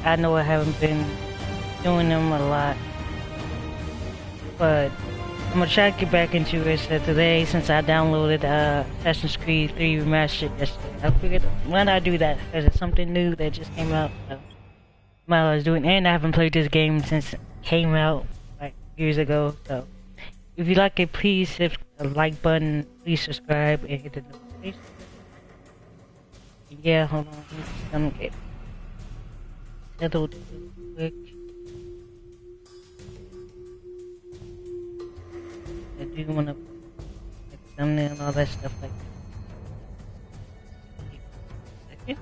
I know I haven't been doing them a lot, but I'm gonna try to get back into it today since I downloaded Assassin's Creed 3 Remastered yesterday. I figured why not do that because it's something new that just came out. So might as well do it. And I haven't played this game since it came out like years ago. So if you like it, please hit the like button, please subscribe, and hit the notification. Yeah, hold on. I'm gonna get settled real quick. I do want to like thumbnail and all that stuff like that. Second.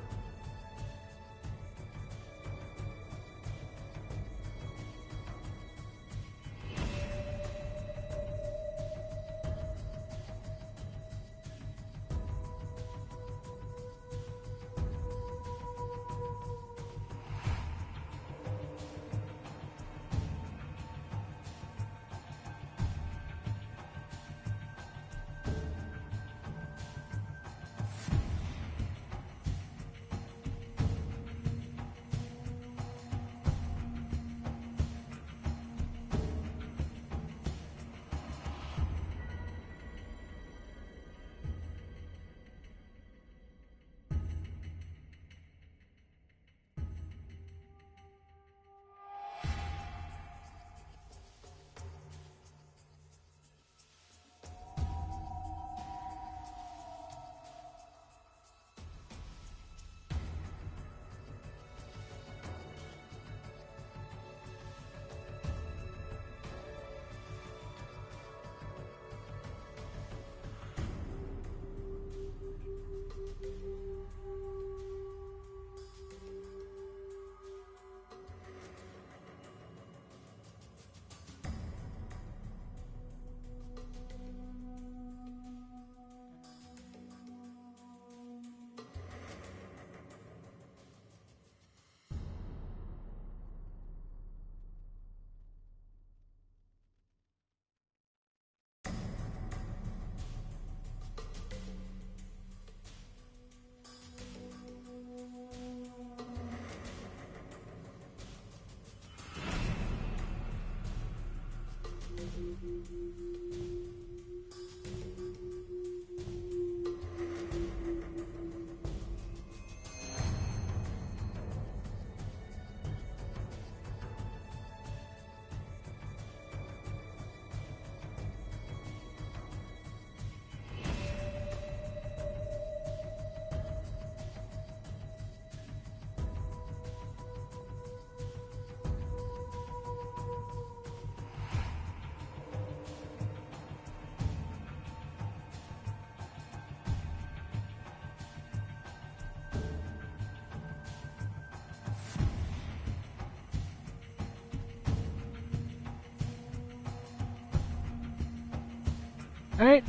Alright.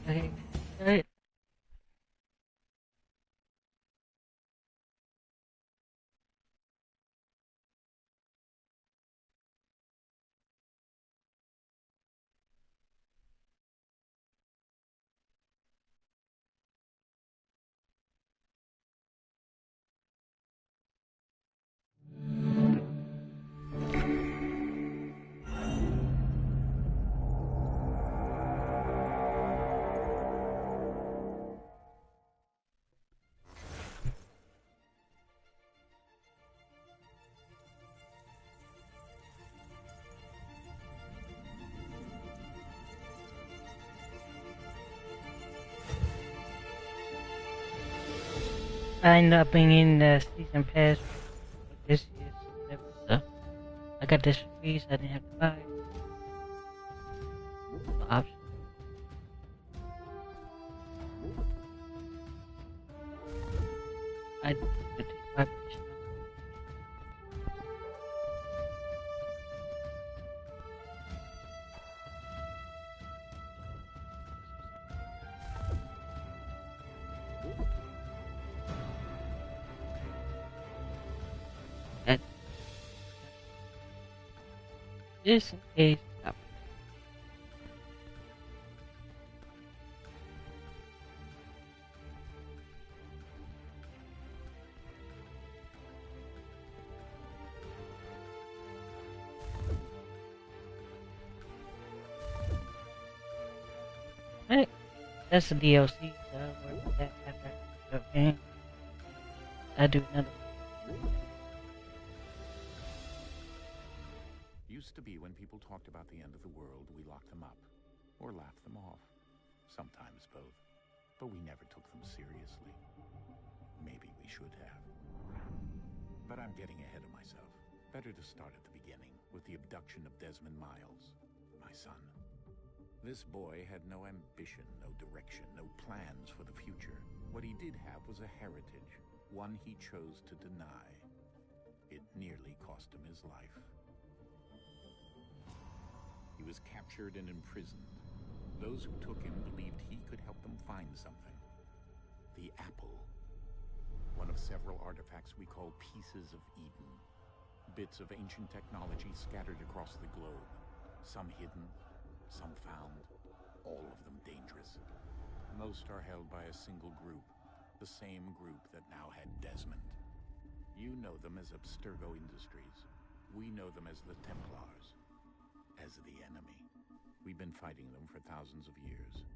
Okay. Alright. I ended up being in the season pass for this year, so I got this for free, so I didn't have to buy it. The option. I did take 5%. That just in case. That's the DLC. So I'll work with that after the game. I do another. Used to be when people talked about the end of the world, we locked them up or laughed them off. Sometimes both. But we never took them seriously. Maybe we should have. But I'm getting ahead of myself. Better to start at the beginning, with the abduction of Desmond Miles, my son. This boy had no ambition, no direction, no plans for the future. What he did have was a heritage, one he chose to deny. It nearly cost him his life. He was captured and imprisoned. Those who took him believed he could help them find something. The apple. One of several artifacts we call pieces of Eden. Bits of ancient technology scattered across the globe. Some hidden, some found, all of them dangerous. Most are held by a single group, the same group that now had Desmond. You know them as Abstergo Industries. We know them as the Templars, as the enemy. We've been fighting them for thousands of years,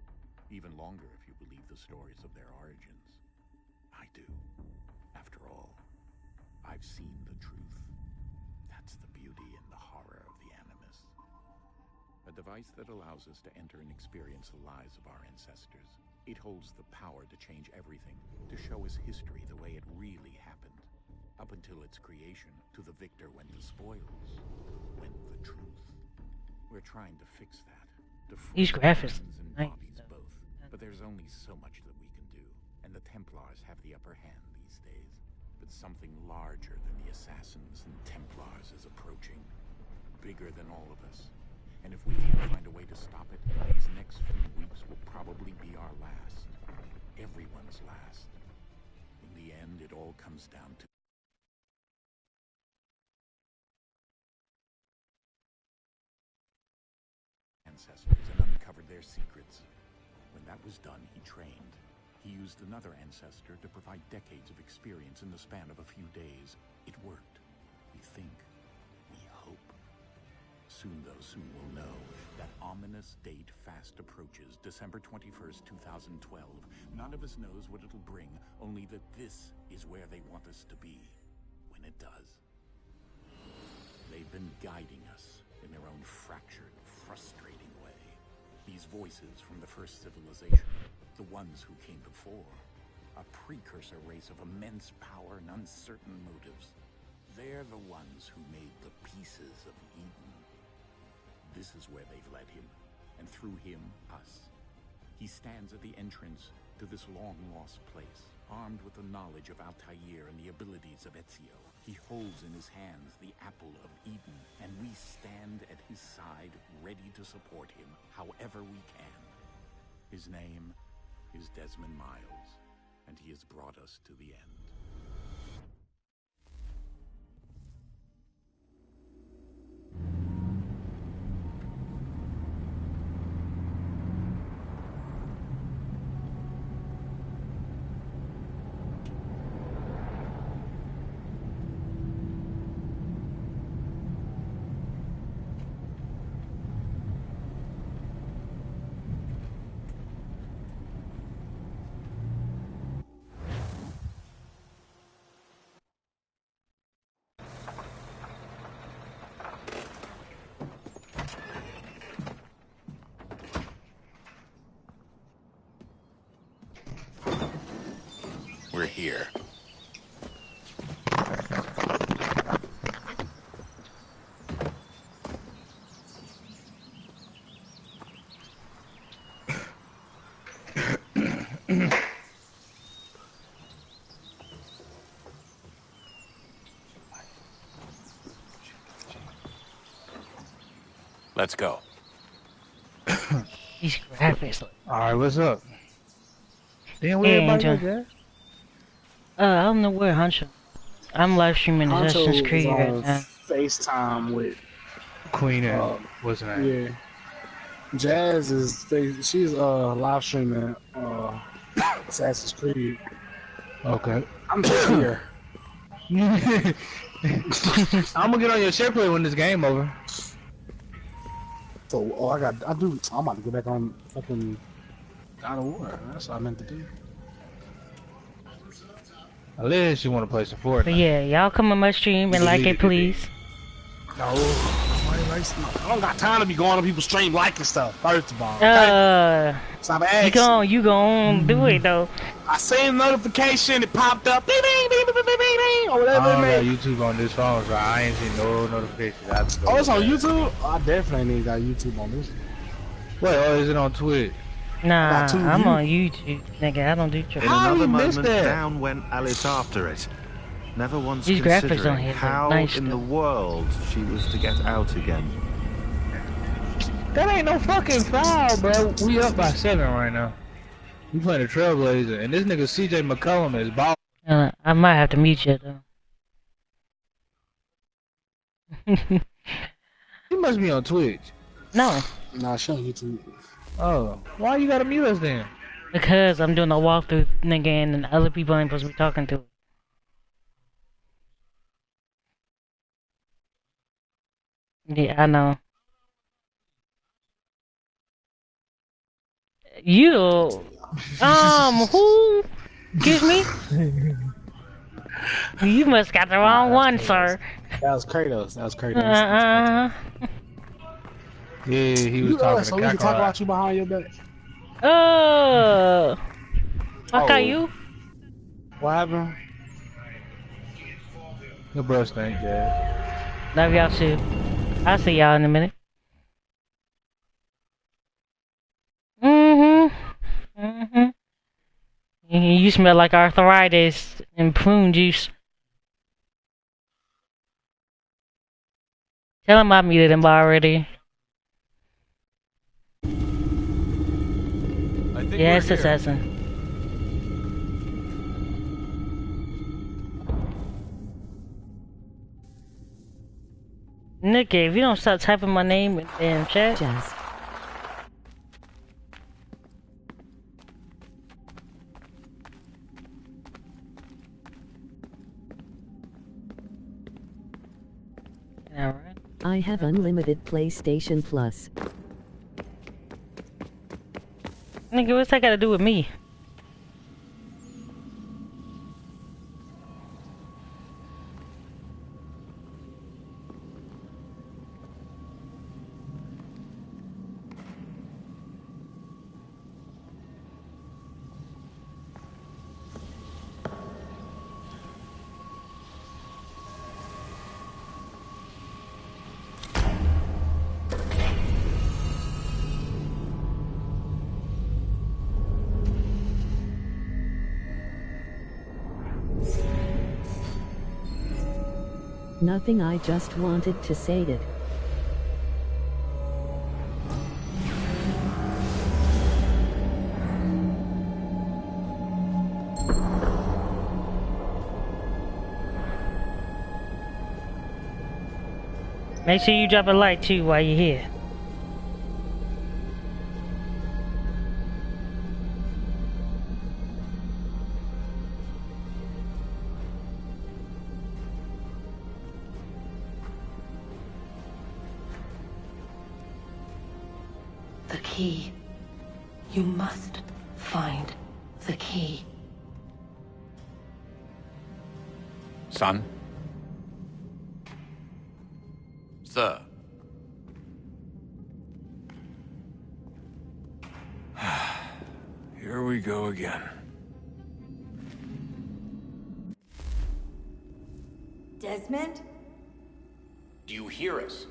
even longer if you believe the stories of their origins. I do. After all, I've seen the truth. That's the beauty and the horror of the Animus. A device that allows us to enter and experience the lives of our ancestors. It holds the power to change everything, to show us history the way it really happened. Up until its creation, to the victor went the spoils, went the truth. We're trying to fix that. To These graphics and nice. bodies both. But there's only so much that we can do, and the Templars have the upper hand these days. But something larger than the Assassins and Templars is approaching. Bigger than all of us. And if we can't find a way to stop it, these next few weeks will probably be our last. Everyone's last. In the end, it all comes down to ancestors and uncovered their secrets. When that was done, he trained. He used another ancestor to provide decades of experience in the span of a few days. It worked. We think. We hope. Soon, though, soon we'll know. That ominous date fast approaches, December 21st, 2012. None of us knows what it'll bring, only that this is where they want us to be when it does. They've been guiding us in their own fractured, frustrating way. These voices from the first civilization, the ones who came before, a precursor race of immense power and uncertain motives. They're the ones who made the pieces of Eden. This is where they've led him, and through him, us. He stands at the entrance to this long-lost place, armed with the knowledge of Altair and the abilities of Ezio. He holds in his hands the apple of Eden, and we stand at his side, ready to support him however we can. His name is Desmond Miles, and he has brought us to the end. We're here. Let's go. These graphics. Alright, what's up? Damn, Hey, where everybody Angel. was at? I don't know where Huncho. I'm live streaming Assassin's Creed right now. FaceTime with Queen and what's her name? yeah. Jazz is she's live streaming Assassin's Creed. Okay. I'm just here. I'm gonna get on your share play when this game over. So I'm about to get back on fucking God of War. That's what I meant to do. Unless you want to play some But Fortnite. yeah, y'all come on my stream and like it, please. No, I don't got time to be going on people's stream liking stuff. First of all, okay? Stop asking. You gon' do it though. I seen a notification. It popped up. Bing, bing, bing, bing, bing, bing, bing, or I whatever. don't got YouTube on this phone, so I ain't seen no notifications. I have to go Oh, it's on there. YouTube. Oh, I definitely ain't got YouTube on this. Wait, oh, is it on Twitch? Nah, got two I'm views. on YouTube, nigga. I don't do In Twitch. How another you missed moment, that? down went Alice after it. Never once These graphics on considering here look how nice, in though. the world she was to get out again. That ain't no fucking foul, bro. We up by 7 right now. We playing the Trailblazer, and this nigga CJ McCollum is ball. I might have to mute you though. He must be on Twitch. No, Nah, show YouTube. Oh, why you gotta mute us then? because I'm doing a walkthrough, nigga, and other people ain't supposed to be talking to it. Yeah, I know. You, who? Excuse me? You must got the wrong one, sir. That was Kratos. That was Kratos. Yeah, he was You talking so to we can talk Kakarot. about you behind your back. Fuck are you? What happened? Your bro stink, Jazz. Love y'all too. I'll see y'all in a minute. You smell like arthritis and prune juice. Tell him I muted him already. Yes, assassin. Nikki, if you don't stop typing my name in chat. Jazz. Alright. I have unlimited PlayStation Plus. Nigga, what's that got to do with me? Nothing, I just wanted to say it. Make sure you drop a like too while you're here. The key. You must find the key. Son? Sir? Here we go again. Desmond? Do you hear us?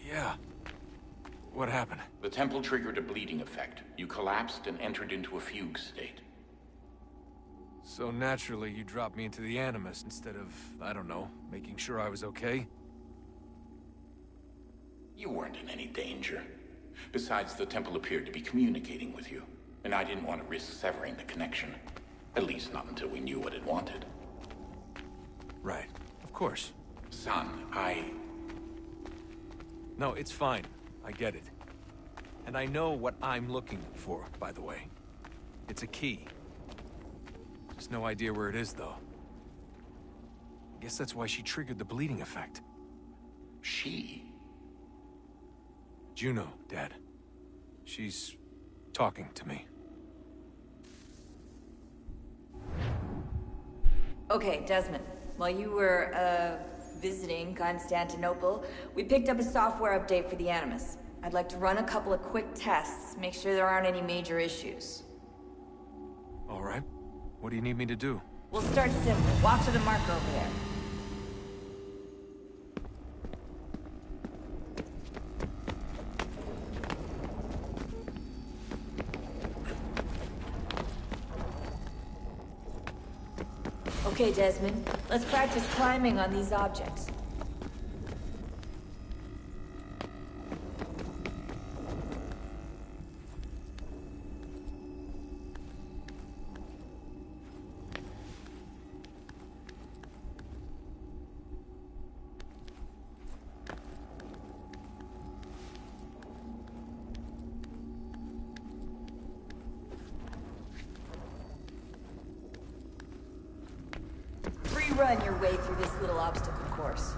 Yeah. What happened? The temple triggered a bleeding effect. You collapsed and entered into a fugue state. So naturally, you dropped me into the Animus instead of, I don't know, making sure I was okay? You weren't in any danger. Besides, the temple appeared to be communicating with you, and I didn't want to risk severing the connection. At least not until we knew what it wanted. Right. Of course. Son, No, it's fine. I get it. And I know what I'm looking for, by the way. It's a key. Just no idea where it is, though. I guess that's why she triggered the bleeding effect. She? Juno, Dad. She's talking to me. Okay, Desmond. While you were, visiting Constantinople, we picked up a software update for the Animus. I'd like to run a couple of quick tests, make sure there aren't any major issues. All right. What do you need me to do? We'll start simple. Walk to the marker over there. Okay, Desmond. Let's practice climbing on these objects. Run your way through this little obstacle course.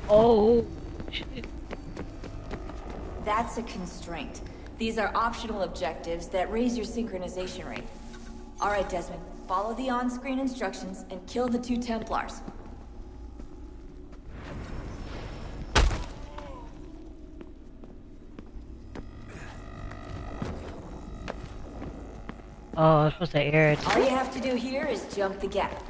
Oh, shit. That's a constraint. These are optional objectives that raise your synchronization rate. All right, Desmond. Follow the on-screen instructions and kill the 2 Templars. Oh, I was supposed to air it. All you have to do here is jump the gap.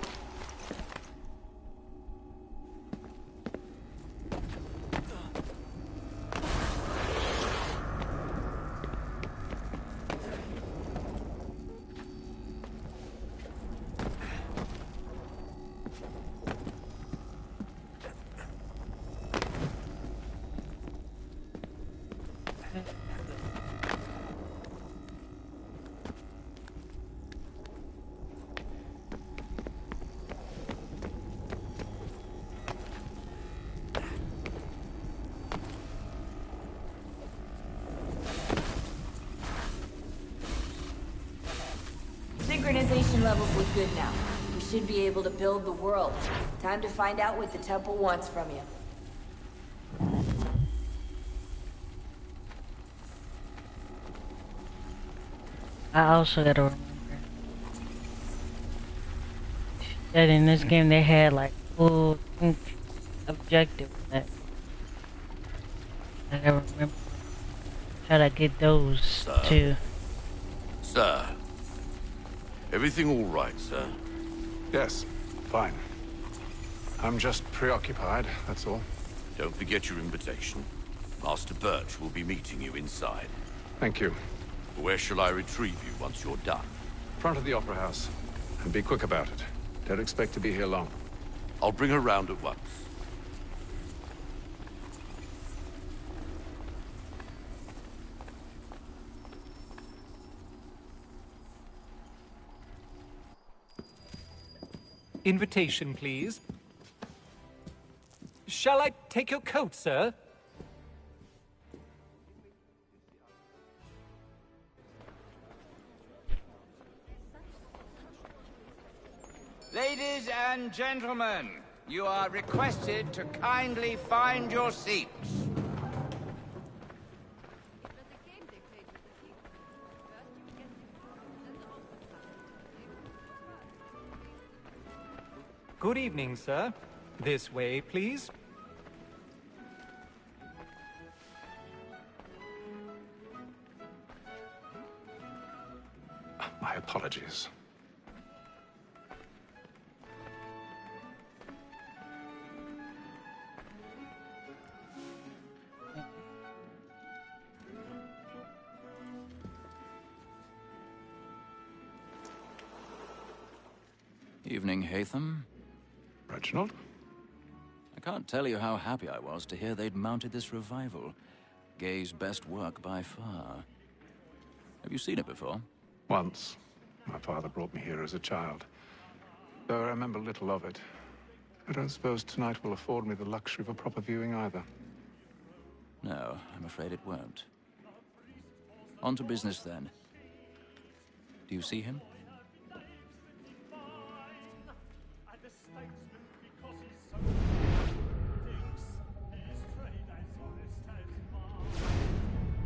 Synchronization levels look good now. We should be able to build the world. Time to find out what the temple wants from you. I also gotta remember that in this game they had like full objective that I gotta remember. Try to get those too. Sir. Everything all right, sir? Yes, fine. I'm just preoccupied, that's all. Don't forget your invitation. Master Birch will be meeting you inside. Thank you. Where shall I retrieve you once you're done? Front of the Opera House. And be quick about it. Don't expect to be here long. I'll bring her round at once. Invitation, please. Shall I take your coat, sir? Ladies and gentlemen, you are requested to kindly find your seats. Good evening, sir. This way, please. My apologies. Evening, Hatham. Reginald? I can't tell you how happy I was to hear they'd mounted this revival. Gay's best work by far. Have you seen it before? Once. My father brought me here as a child. Though I remember little of it. I don't suppose tonight will afford me the luxury of a proper viewing either. No, I'm afraid it won't. On to business then. Do you see him?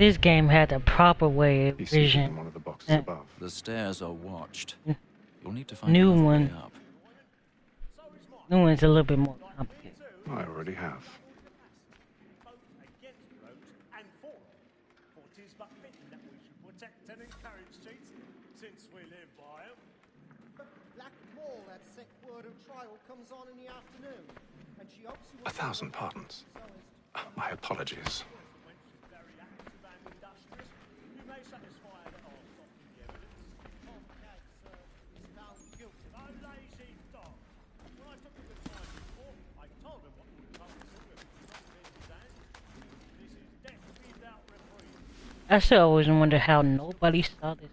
This game had the proper way of vision. One of the boxes above. The stairs are watched. You'll need to find New another one. way up. New one's a little bit more complicated. I already have. Since we live by him. Black Ball, that sick word of trial comes on in the afternoon, and she hopes you 1,000 pardons. My apologies. You may satisfy that I'll soften the evidence. Tom Caggs is found guilty. No lazy dog. When I took him to trial before, I told him what would come to him if he was not in his hands. This is death without reprieve. I still always wonder how nobody saw this.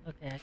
Okay, I can't.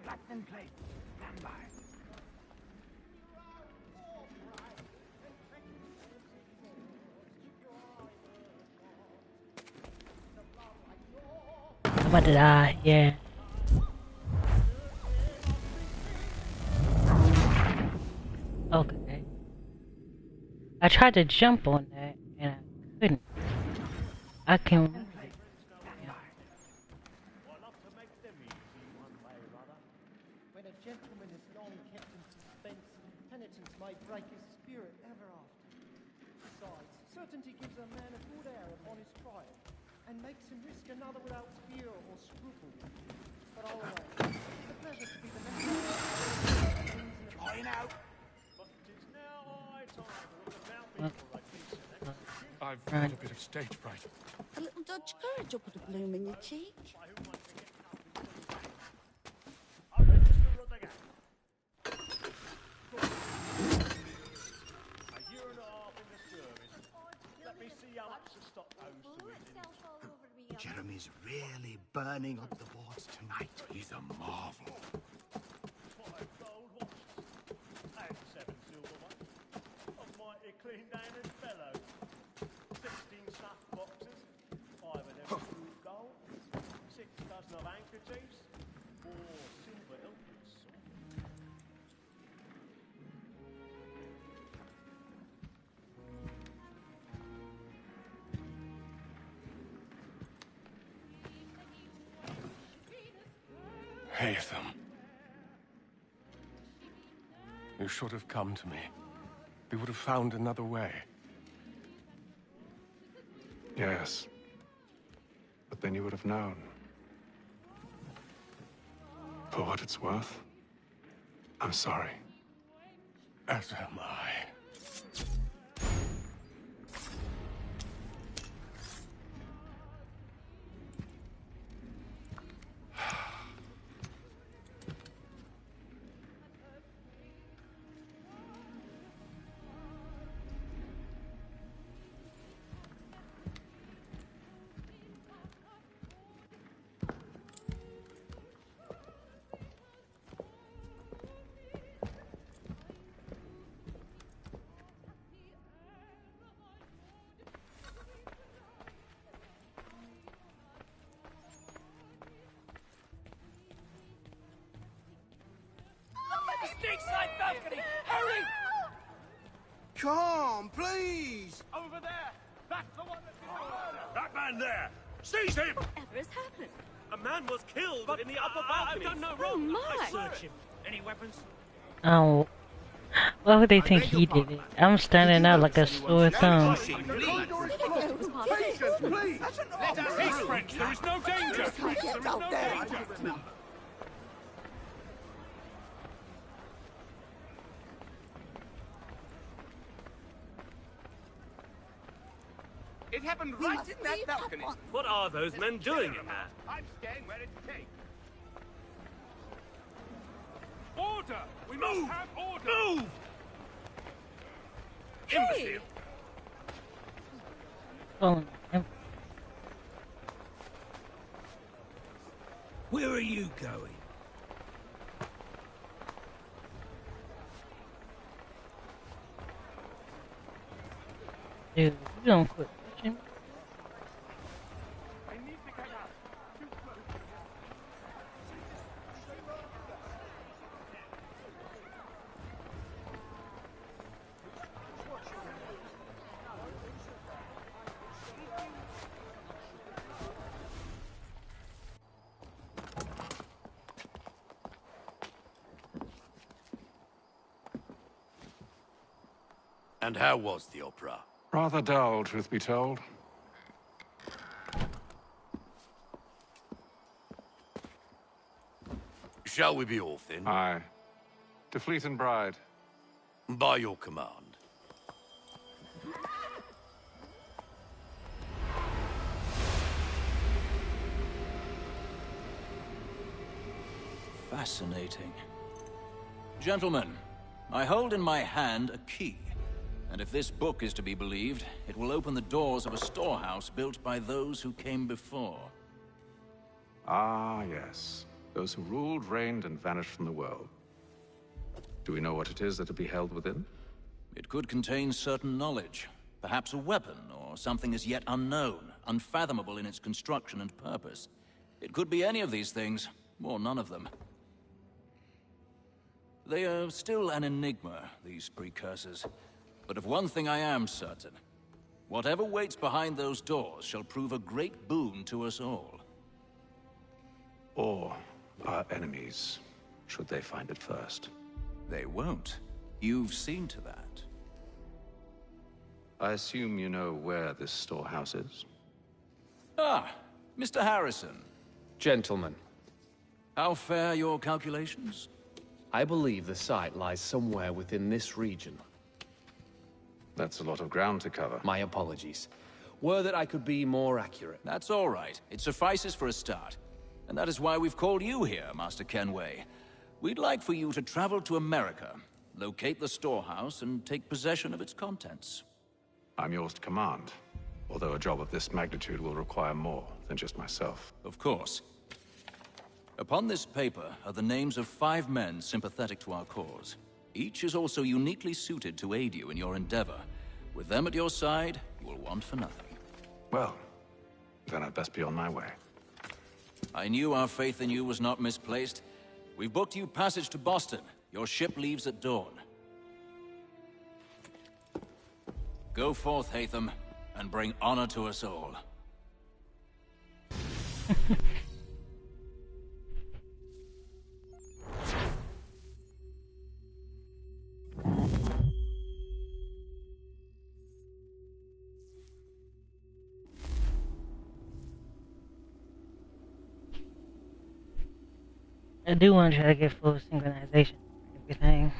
Platinum plate, stand by. I'm about to die, yeah. Okay. I tried to jump on that and I couldn't. I can't. When a gentleman is long kept in suspense, penitence may break his spirit ever after. Besides, certainty gives a man a good air upon his trial, and makes him risk another without fear or scruple. But all right, it's a pleasure to be the messenger. Join out! But it is now high time to look about people like this. I've got a bit of stage fright. A little Dutch courage will put a bloom in your cheek. Jeremy's really burning up the boards tonight. He's a marvel. 5 gold watches and 7 silver ones. A mighty clean down and fellow. 16 stuffed boxes, 5 of them true gold, 6 dozen of handkerchiefs, 4 silver helmets. Haytham. You should have come to me. We would have found another way. Yes. But then you would have known. For what it's worth, I'm sorry. As am I. lakeside balcony! Hurry! Come, please! Over there! That's the one that's been murdered! That man there! Seize him! Whatever has happened? A man was killed in the upper balcony. I've done no wrong. I searched him. Any weapons? Oh. Why would they think he did it? I'm standing out like a sore thumb. Please, French, there is no danger. There is no danger. It happened right in that balcony. What are those men doing in there? I'm staying where it takes. Order! We must have order! Move! Imbecile! Oh, where are you going? dude, you don't quit pushing. And how was the opera? Rather dull, truth be told. Shall we be off then? Aye. To Fleet and Pryde. By your command. Fascinating. Gentlemen, I hold in my hand a key. And if this book is to be believed, it will open the doors of a storehouse built by those who came before. Ah, yes. Those who ruled, reigned, and vanished from the world. Do we know what it is that will be held within? It could contain certain knowledge. Perhaps a weapon, or something as yet unknown, unfathomable in its construction and purpose. It could be any of these things, or none of them. They are still an enigma, these precursors. But of one thing I am certain. Whatever waits behind those doors shall prove a great boon to us all. Or our enemies, should they find it first. They won't. You've seen to that. I assume you know where this storehouse is? Ah, Mr. Harrison. Gentlemen. How fare your calculations? I believe the site lies somewhere within this region. That's a lot of ground to cover. My apologies. Were that I could be more accurate. That's all right. It suffices for a start. And that is why we've called you here, Master Kenway. We'd like for you to travel to America, locate the storehouse, and take possession of its contents. I'm yours to command. Although a job of this magnitude will require more than just myself. Of course. Upon this paper are the names of 5 men sympathetic to our cause. Each is also uniquely suited to aid you in your endeavor. With them at your side, you will want for nothing. Well, then I'd best be on my way. I knew our faith in you was not misplaced. We've booked you passage to Boston. Your ship leaves at dawn. Go forth, Hatham, and bring honor to us all. I do want to try to get full synchronization of everything.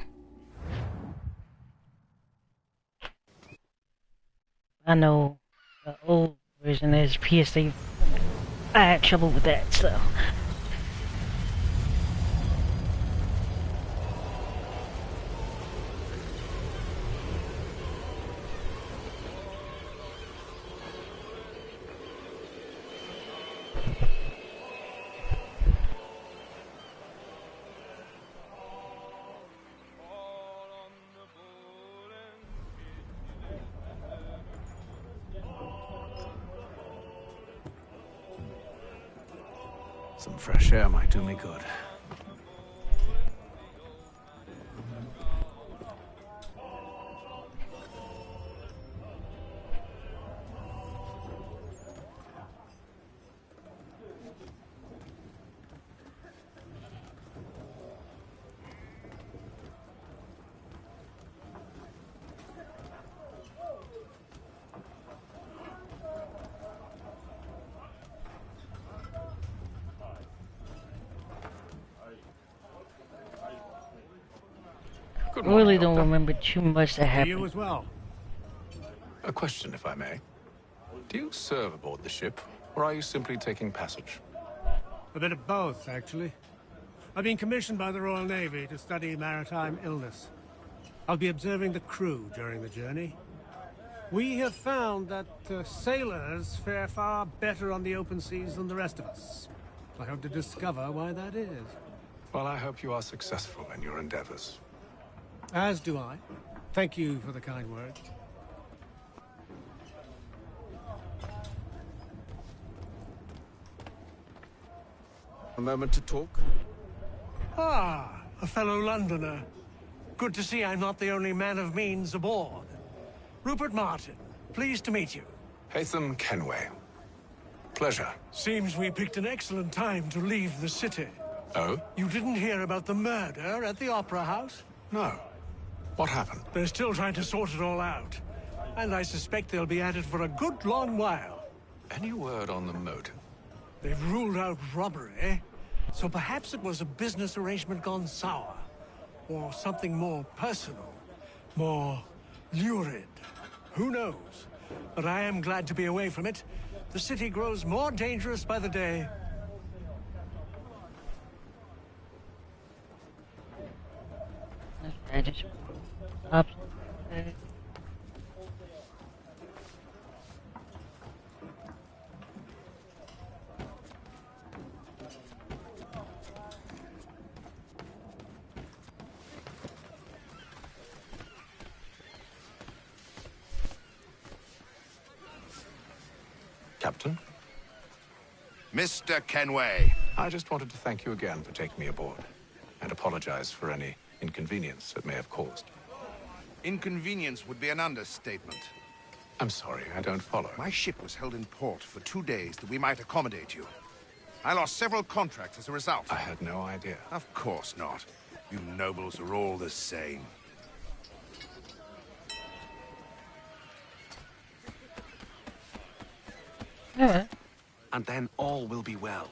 I know the old version is PS3. I had trouble with that, so. Some fresh air might do me good. I really don't remember too much that happened. You as well. A question, if I may. Do you serve aboard the ship, or are you simply taking passage? A bit of both, actually. I've been commissioned by the Royal Navy to study maritime illness. I'll be observing the crew during the journey. We have found that sailors fare far better on the open seas than the rest of us. I hope to discover why that is. Well, I hope you are successful in your endeavors. As do I. Thank you for the kind words. A moment to talk? Ah, a fellow Londoner. Good to see I'm not the only man of means aboard. Rupert Martin, pleased to meet you. Haytham Kenway. Pleasure. Seems we picked an excellent time to leave the city. Oh? You didn't hear about the murder at the Opera House? No. What happened? They're still trying to sort it all out. And I suspect they'll be at it for a good long while. Any word on the motive? They've ruled out robbery, so perhaps it was a business arrangement gone sour. Or something more personal, more lurid. Who knows? But I am glad to be away from it. The city grows more dangerous by the day. I just up. Captain? Mr. Kenway. I just wanted to thank you again for taking me aboard, and apologize for any inconvenience it may have caused. Inconvenience would be an understatement. I'm sorry, I don't follow. My ship was held in port for 2 days that we might accommodate you. I lost several contracts as a result. I had no idea. Of course not. You nobles are all the same. Yeah. And then all will be well.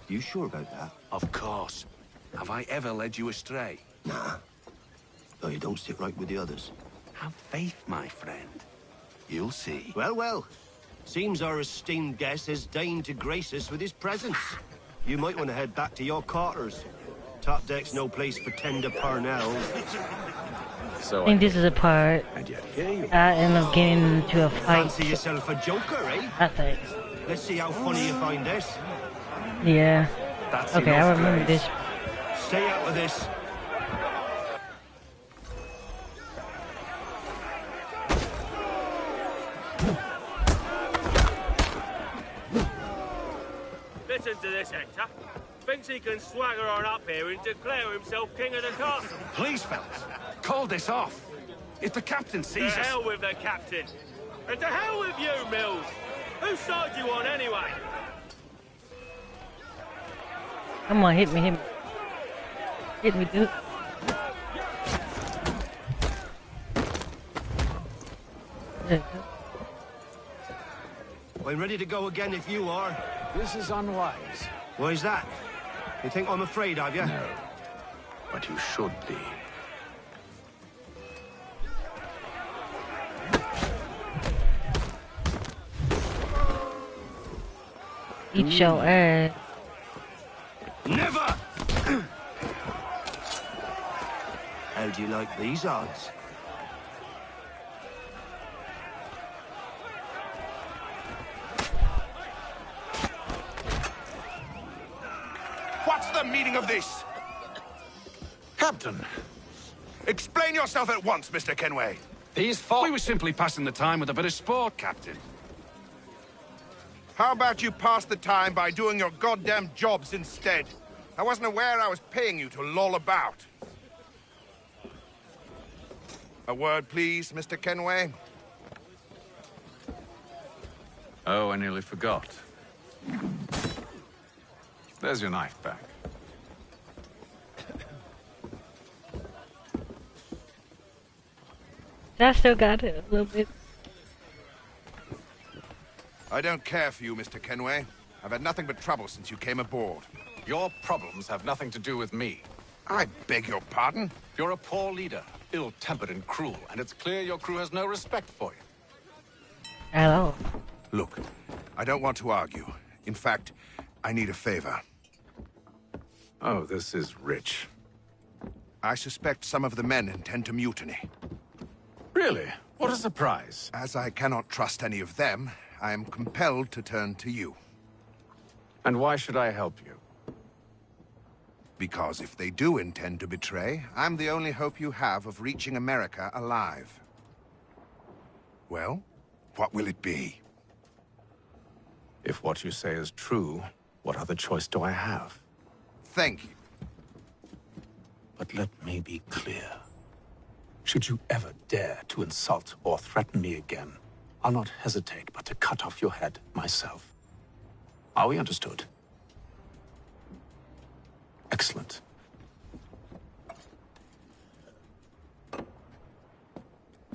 You sure about that? Of course. Have I ever led you astray? Nah. Though you don't sit right with the others. Have faith, my friend. You'll see. Well, well. Seems our esteemed guest has deigned to grace us with his presence. You might want to head back to your quarters. Top deck's no place for tender parnells. I think this is a part I end up getting into a fight. Fancy yourself a joker, eh? I think. Let's see how funny you find this. Yeah. That's okay, I remember Grace. this. Stay out of this. Listen to this, Hector. Thinks he can swagger on up here and declare himself king of the castle. Please, fellas, call this off. If the captain sees To us... hell with the captain. And to hell with you, Mills. Whose side you on, anyway? Come on, hit me, hit me. Hit me, dude. There you go. I'm ready to go again if you are. This is unwise. Why's that? You think I'm afraid of you? No. But you should be. Eat your ass. Never! How do you like these odds? What's the meaning of this? Captain, Explain yourself at once, Mr. Kenway. these folk... We were simply passing the time with a bit of sport, Captain. How about you pass the time by doing your goddamn jobs instead? I wasn't aware I was paying you to loll about. A word, please, Mr. Kenway. Oh, I nearly forgot. There's your knife back. I still got it a little bit. I don't care for you, Mr. Kenway. I've had nothing but trouble since you came aboard. Your problems have nothing to do with me. I beg your pardon? You're a poor leader, ill-tempered and cruel, and it's clear your crew has no respect for you. Hello. Look, I don't want to argue. In fact, I need a favor. Oh, this is rich. I suspect some of the men intend to mutiny. Really? What a surprise. As I cannot trust any of them, I am compelled to turn to you. And why should I help you? Because if they do intend to betray, I'm the only hope you have of reaching America alive. Well, what will it be? If what you say is true, what other choice do I have? Thank you. But let me be clear. Should you ever dare to insult or threaten me again, I'll not hesitate but to cut off your head myself. Are we understood? Excellent.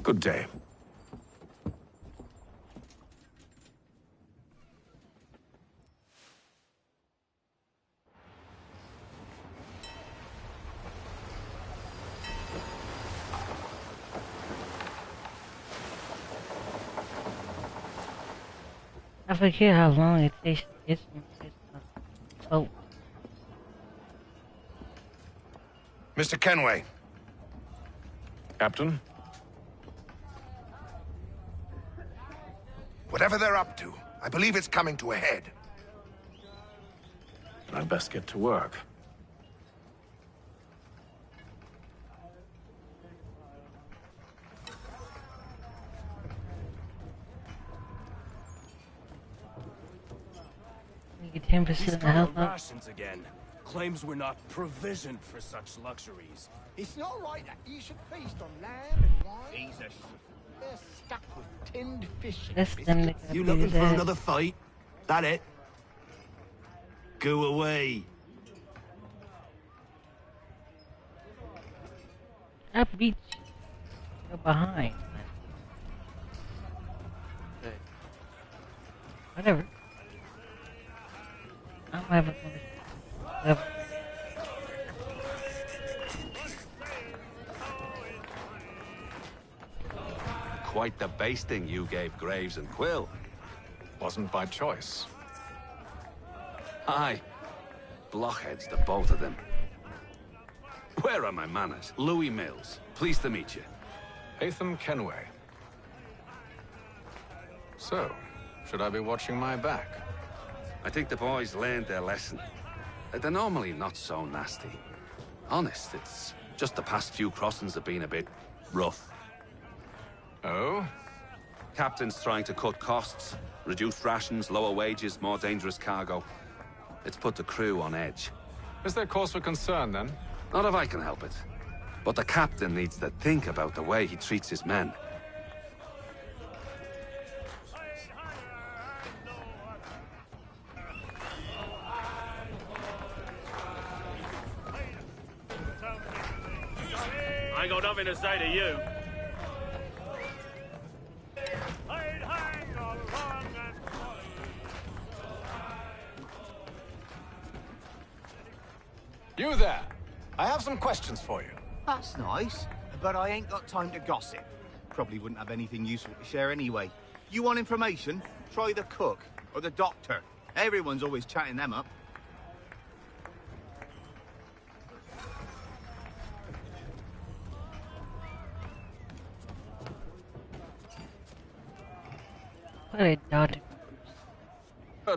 Good day. I forget how long it takes to get some boat. Mr. Kenway. Captain? Whatever they're up to, I believe it's coming to a head. I'd best get to work. You get 10% of the health up. Rations again. Claims we're not provisioned for such luxuries. It's not right that you should feast on lamb and wine. Jesus. They're stuck with tinned fish. That's them that You looking for another fight? That it? Go away. I beat you. You're behind. Whatever. I'm having whatever. Quite the basting you gave Graves and Quill. Wasn't by choice. Aye. Blockheads, the both of them. Where are my manners? Louis Mills. Pleased to meet you. Hatham Kenway. So, should I be watching my back? I think the boys learned their lesson. They're normally not so nasty. Honest, it's just the past few crossings have been a bit rough. Oh? Captain's trying to cut costs. Reduced rations, lower wages, more dangerous cargo. It's put the crew on edge. Is there cause for concern, then? Not if I can help it. But the captain needs to think about the way he treats his men. I ain't got nothing to say to you. You there! I have some questions for you. That's nice, but I ain't got time to gossip. Probably wouldn't have anything useful to share anyway. You want information? Try the cook or the doctor. Everyone's always chatting them up. What a doctor.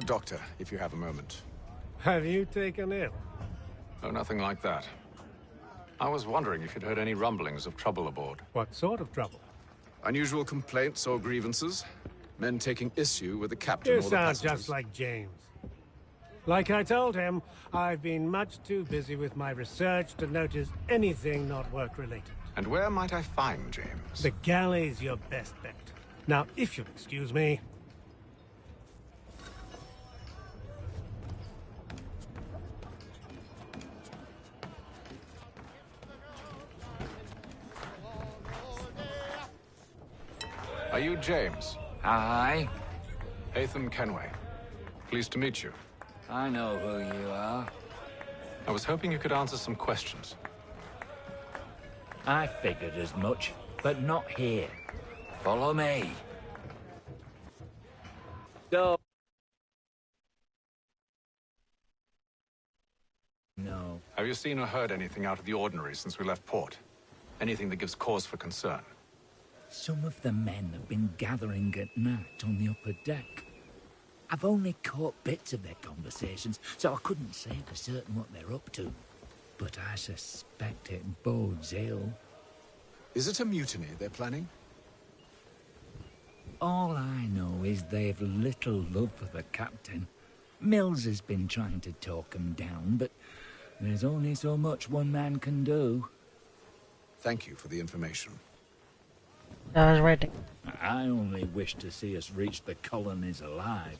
Doctor, if you have a moment. Have you taken ill? Oh, nothing like that. I was wondering if you'd heard any rumblings of trouble aboard. What sort of trouble? Unusual complaints or grievances? Men taking issue with the captain You or the sound passengers? just like James. Like I told him, I've been much too busy with my research to notice anything not work-related. And where might I find James? The galley's your best bet. Now, if you'll excuse me... Are you James? Aye. Hatham Kenway. Pleased to meet you. I know who you are. I was hoping you could answer some questions. I figured as much, but not here. Follow me. Go. No. Have you seen or heard anything out of the ordinary since we left port? Anything that gives cause for concern? Some of the men have been gathering at night on the upper deck. I've only caught bits of their conversations, so I couldn't say for certain what they're up to. But I suspect it bodes ill. Is it a mutiny they're planning? All I know is they've little love for the captain. Mills has been trying to talk him down, but there's only so much one man can do. Thank you for the information. I was right there. I only wish to see us reach the colonies alive.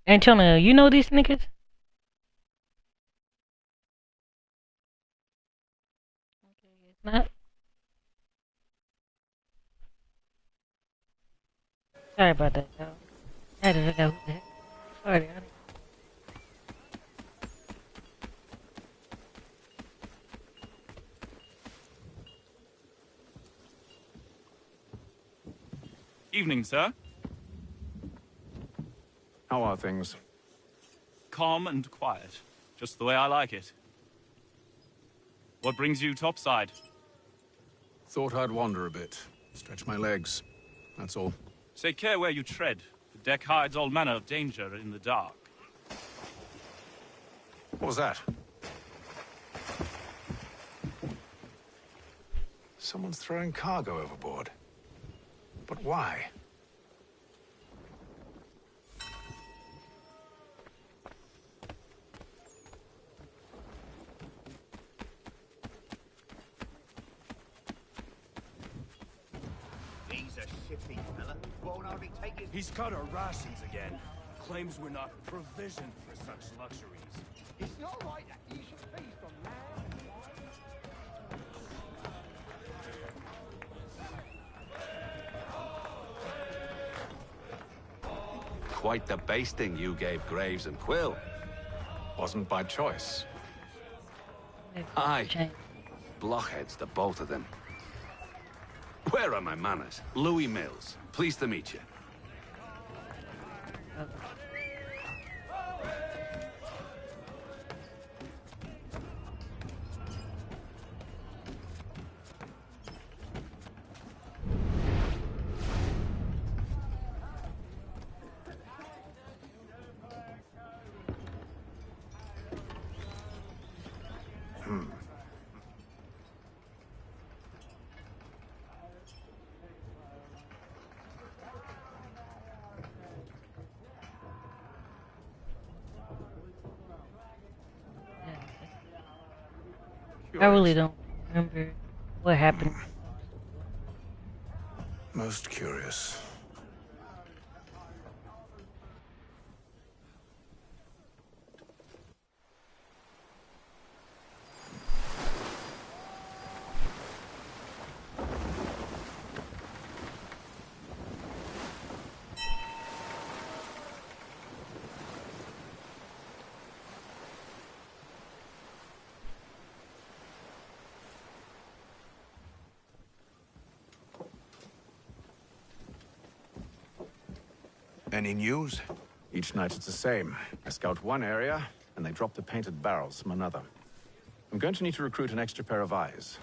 Antonio, you know these niggas? Okay, it's not. Sorry about that, y'all. I had to figure out who the heck. Sorry, honey. Evening, sir. How are things? Calm and quiet. Just the way I like it. What brings you topside? Thought I'd wander a bit. Stretch my legs. That's all. Take care where you tread. The deck hides all manner of danger in the dark. What was that? Someone's throwing cargo overboard. But why? He's cut our rations again. Claims we're not provisioned for such luxuries. It's not right that you should feast on land and wine. Quite the basting you gave Graves and Quill. Wasn't by choice. Aye. Blockheads, the both of them. Where are my manners? Louis Mills. Pleased to meet you. I really don't remember what happened. Most curious. Any news? Each night it's the same. I scout one area, and they drop the painted barrels from another. I'm going to need to recruit an extra pair of eyes.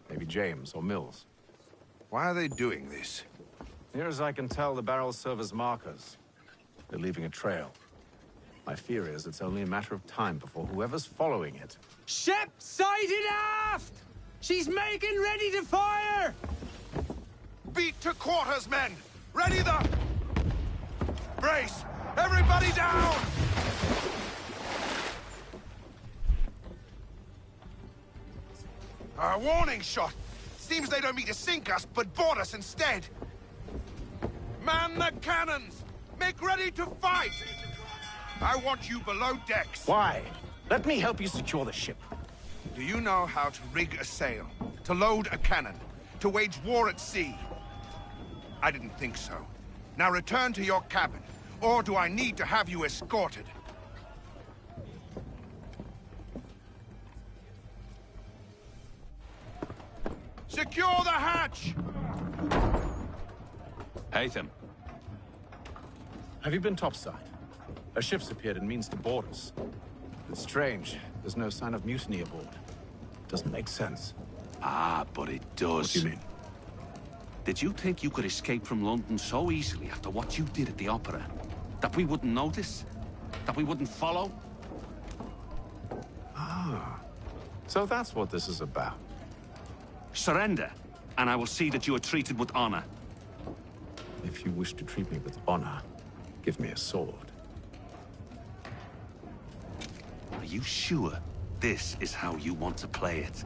Maybe James or Mills. Why are they doing this? Near as I can tell, the barrels serve as markers. They're leaving a trail. My fear is it's only a matter of time before whoever's following it... Ship sighted aft! She's making ready to fire! Beat to quarters, men! Ready the... Brace! Everybody down! A warning shot. Seems they don't mean to sink us, but board us instead. Man the cannons! Make ready to fight! I want you below decks. Why? Let me help you secure the ship. Do you know how to rig a sail? To load a cannon? To wage war at sea? I didn't think so. Now return to your cabin, or do I need to have you escorted? Secure the hatch! Haytham. Have you been topside? A ship's appeared and means to board us. It's strange. There's no sign of mutiny aboard. Doesn't make sense. Ah, but it does. What do you mean? Did you think you could escape from London so easily after what you did at the opera? That we wouldn't notice? That we wouldn't follow? Ah. So that's what this is about. Surrender, and I will see that you are treated with honor. If you wish to treat me with honor, give me a sword. Are you sure this is how you want to play it?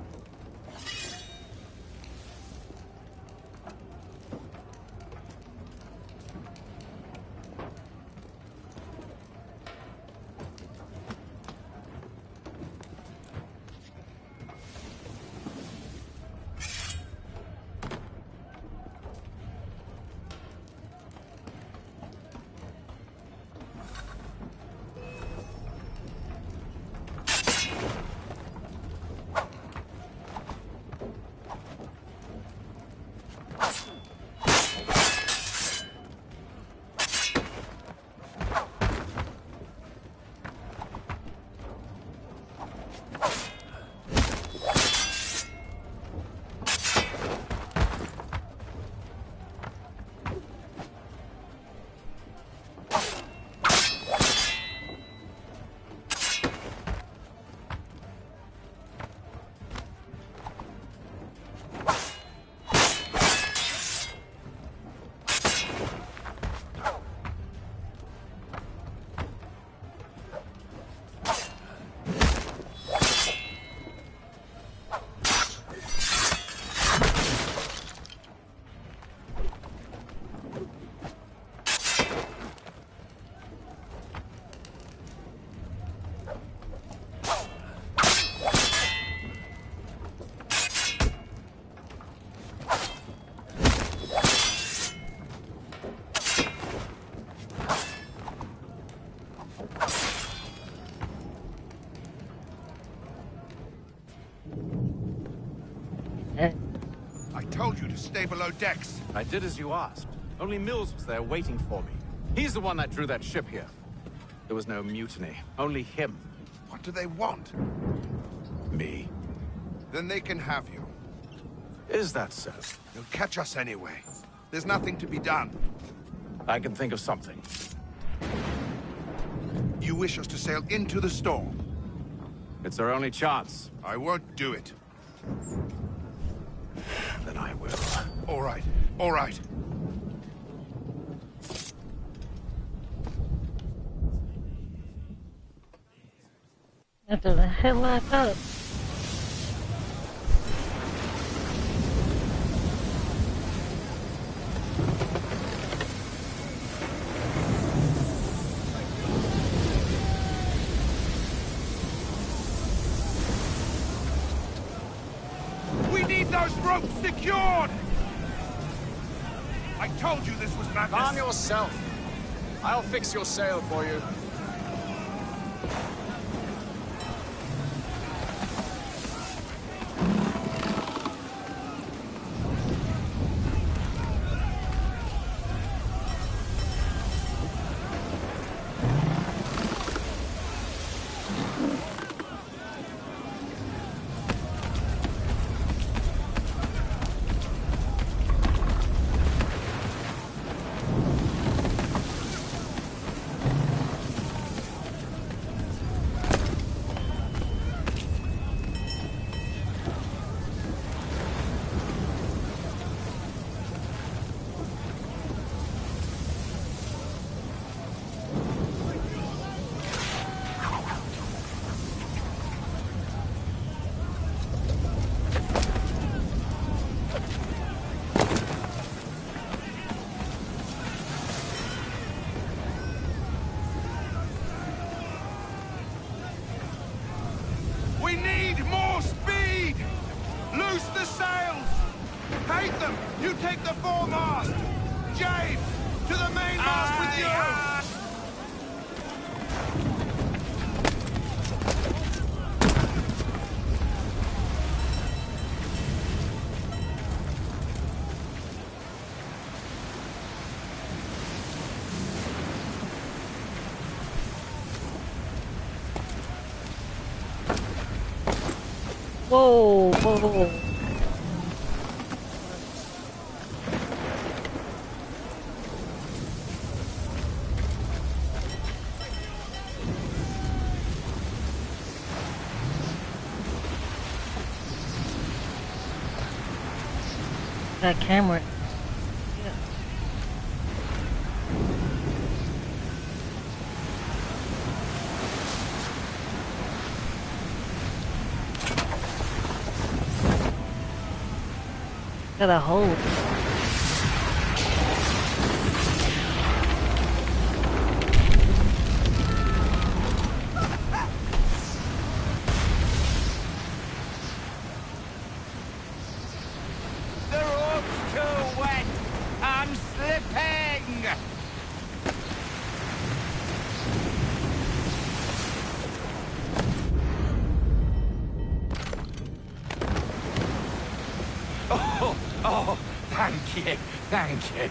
I told you to stay below decks. I did as you asked. Only Mills was there waiting for me. He's the one that drew that ship here. There was no mutiny, only him. What do they want? Me. Then they can have you. Is that so? They'll catch us anyway. There's nothing to be done. I can think of something. You wish us to sail into the storm? It's our only chance. I won't do it. Then I will. All right, all right. What the hell I thought? We need those ropes secured! I told you this was madness. Calm yourself. I'll fix your sail for you. You take the foremast! James, to the mainmast with you! Whoa, whoa. That camera. Yeah. Got a hole. The rope's too wet. I'm slipping. Oh, thank you, thank you.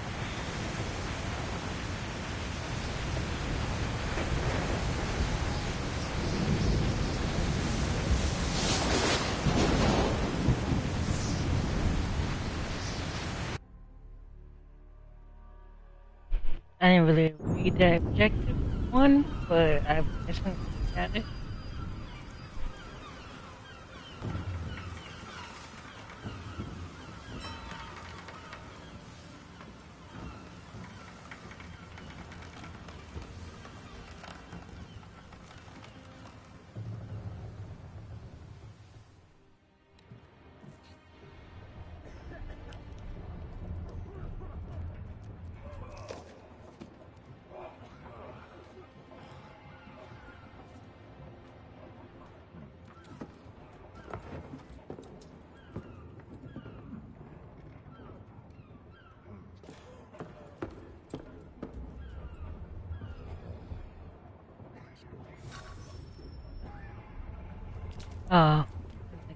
I didn't really read that objective one, but I guess I got it.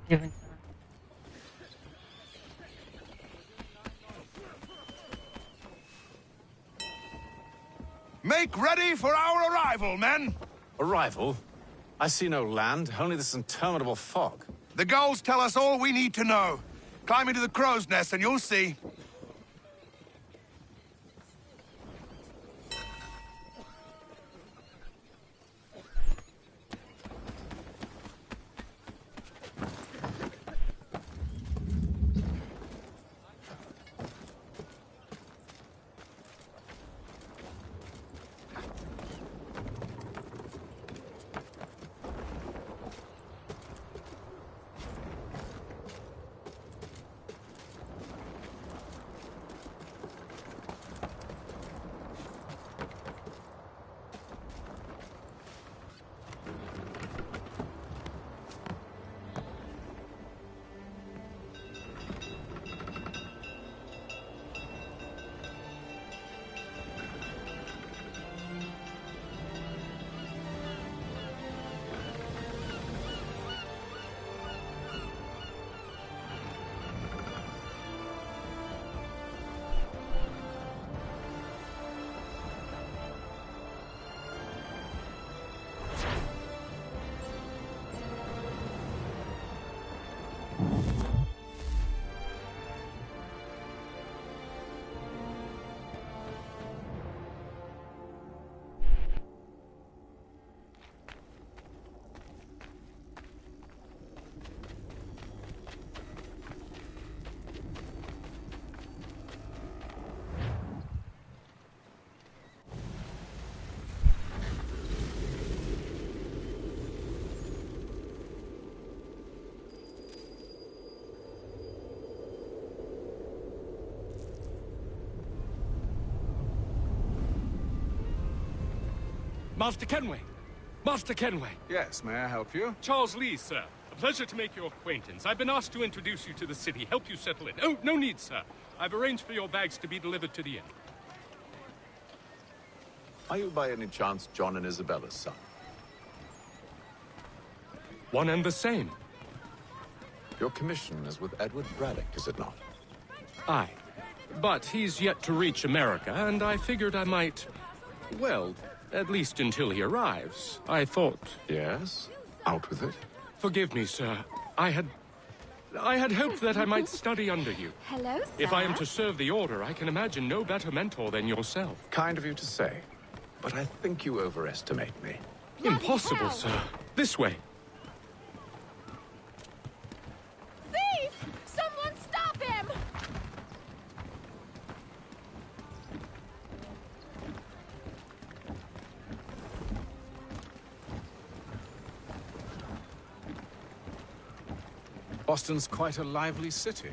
Given time. Make ready for our arrival, men! Arrival? I see no land, only this interminable fog. The gulls tell us all we need to know. Climb into the crow's nest and you'll see. Master Kenway! Master Kenway! Yes, may I help you? Charles Lee, sir, of pleasure to make your acquaintance. I've been asked to introduce you to the city, help you settle in. Oh, no need, sir. I've arranged for your bags to be delivered to the inn. Are you by any chance John and Isabella's son? One and the same. Your commission is with Edward Braddock, is it not? Aye. But he's yet to reach America, and I figured I might... Well, at least until he arrives. I thought... Yes? Out with it. Forgive me, sir. I had hoped that I might study under you. Hello, sir. If I am to serve the Order, I can imagine no better mentor than yourself. Kind of you to say, but I think you overestimate me. Impossible, sir. This way. Thief! Someone stop him! Boston's quite a lively city.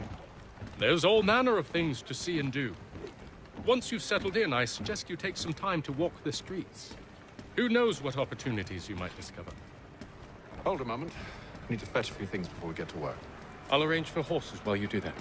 There's all manner of things to see and do. Once you've settled in, I suggest you take some time to walk the streets. Who knows what opportunities you might discover. Hold a moment. I need to fetch a few things before we get to work. I'll arrange for horses while you do that.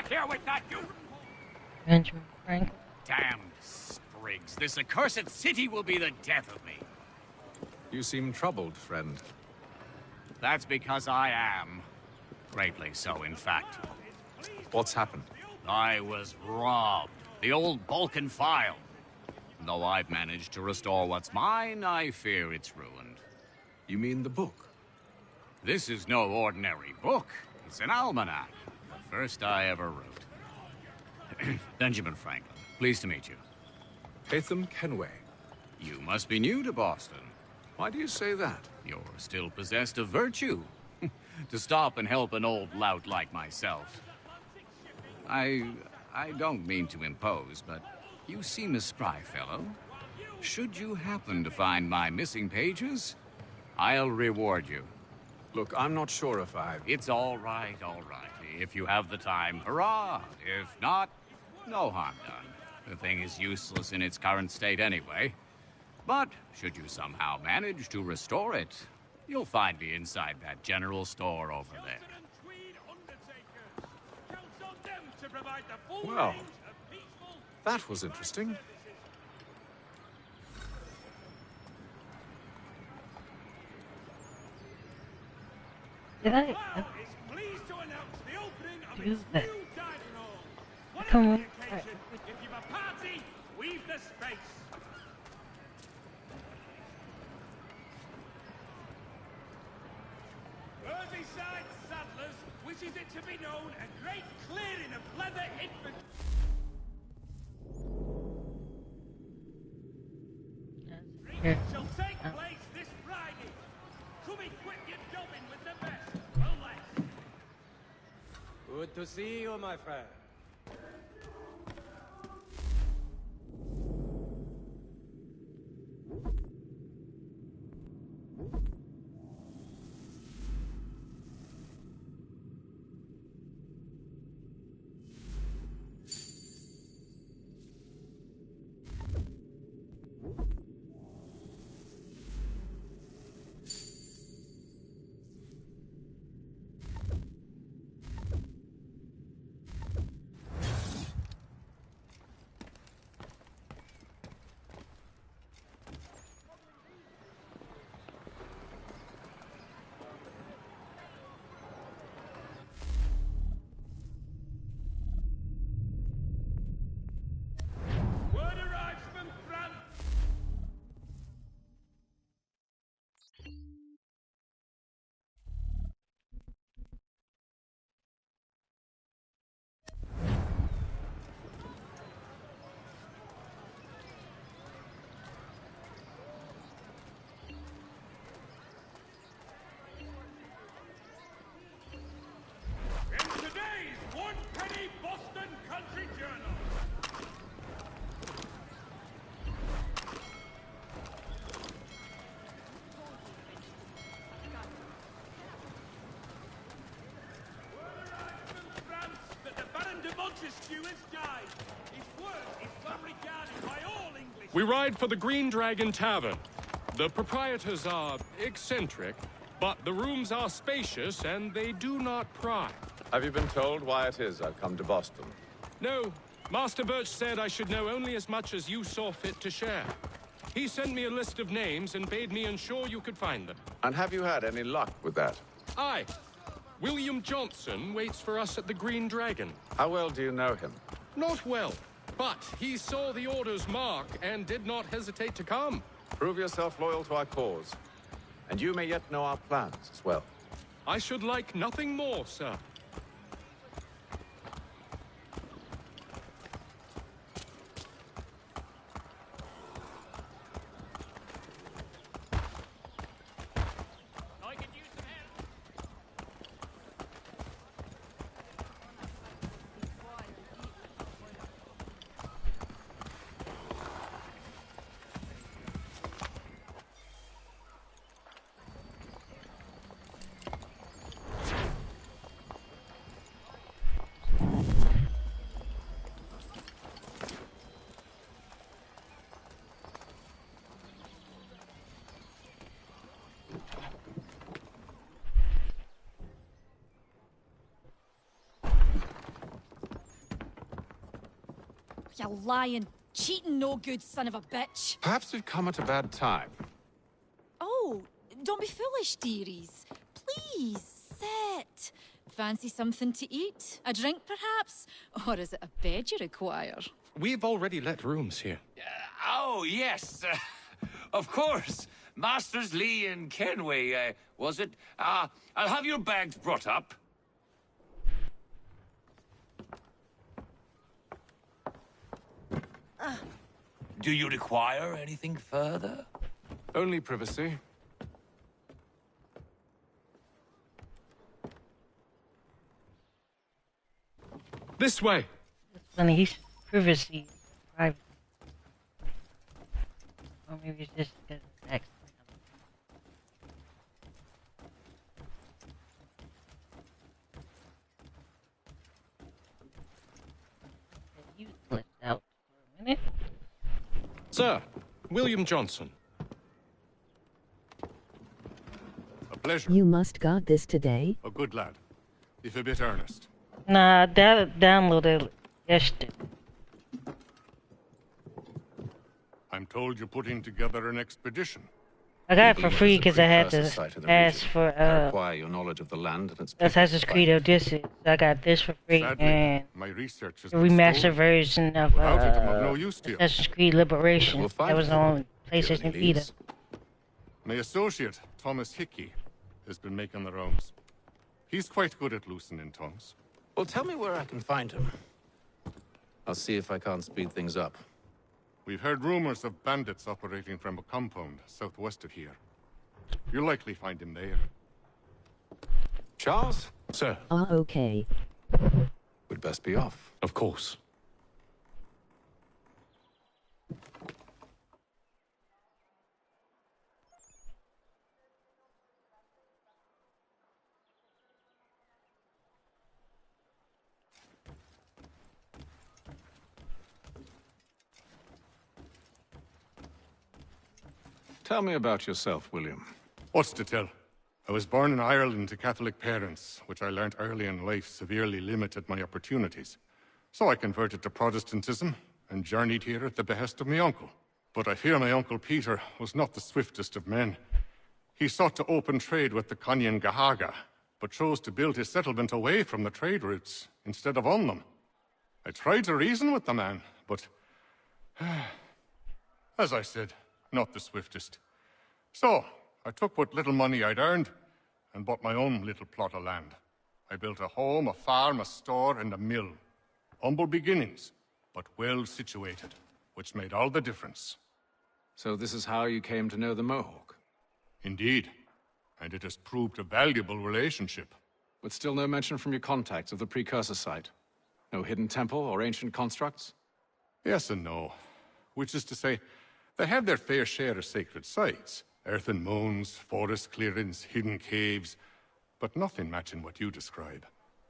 Here with that, you... Benjamin Franklin. Damn sprigs. This accursed city will be the death of me. You seem troubled, friend. That's because I am. Greatly so, in fact. What's happened? I was robbed. The old Balkan file. Though I've managed to restore what's mine, I fear it's ruined. You mean the book? This is no ordinary book. It's an almanac. The first I ever wrote. Benjamin Franklin, pleased to meet you. Hatham Kenway. You must be new to Boston. Why do you say that? You're still possessed of virtue. To stop and help an old lout like myself. I don't mean to impose, but you seem a spry fellow. Should you happen to find my missing pages, I'll reward you. Look, I'm not sure if It's all right, all right. If you have the time, hurrah! If not, no harm done. The thing is useless in its current state anyway. But should you somehow manage to restore it, you'll find me inside that general store over there. Well, that was interesting. Did I do that? Come on. Right. If you've a party, we've the space. Merseyside Saddlers wishes it to be known a great clearing of leather infantry. Here. Shall take place this Friday. Come equip your jobbing with the best. Well, less. Good to see you, my friend. We ride for the Green Dragon Tavern. The proprietors are eccentric, but the rooms are spacious and they do not pry. Have you been told why it is I've come to Boston? No. Master Birch said I should know only as much as you saw fit to share. He sent me a list of names and bade me ensure you could find them. And have you had any luck with that? Aye. William Johnson waits for us at the Green Dragon. How well do you know him? Not well, but he saw the order's mark and did not hesitate to come. Prove yourself loyal to our cause. And you may yet know our plans as well. I should like nothing more, sir. You lying, cheating, no good son of a bitch. Perhaps we've come at a bad time. Oh, don't be foolish, dearies. Please, sit. Fancy something to eat? A drink, perhaps? Or is it a bed you require? We've already let rooms here. Oh, yes. Of course. Masters Lee and Kenway, was it? I'll have your bags brought up. Do you require anything further? Only privacy. This way. It's funny, he's privacy, private. Or maybe it's just because it's accent. You glitched out for a minute. Sir, William Johnson. A pleasure. You must got this today? A good lad, if a bit earnest. Nah, I downloaded it yesterday. I'm told you're putting together an expedition. I got it for free because I had to ask for Acquire your knowledge of the land and its Assassin's Creed Odyssey. I got this for free. Sadly, and my research has the been remastered stolen. version of Without it, I'm of no use to you. Assassin's Creed Liberation. We'll find That was it. on PlayStation Vita. My associate, Thomas Hickey, has been making the rounds. He's quite good at loosening tongues. Well, tell me where I can find him. I'll see if I can't speed things up. We've heard rumors of bandits operating from a compound southwest of here. You'll likely find him there. Charles? Sir. Okay. We'd best be off. Of course. Tell me about yourself, William. What's to tell? I was born in Ireland to Catholic parents, which I learnt early in life severely limited my opportunities. So I converted to Protestantism and journeyed here at the behest of my uncle. But I fear my uncle Peter was not the swiftest of men. He sought to open trade with the Conyan Gahaga, but chose to build his settlement away from the trade routes instead of on them. I tried to reason with the man, but as I said, not the swiftest. So, I took what little money I'd earned and bought my own little plot of land. I built a home, a farm, a store, and a mill. Humble beginnings, but well situated, which made all the difference. So this is how you came to know the Mohawk? Indeed, and it has proved a valuable relationship. But still no mention from your contacts of the precursor site? No hidden temple or ancient constructs? Yes and no. Which is to say, they have their fair share of sacred sites. Earthen mounds, forest clearings, hidden caves. But nothing matching what you describe.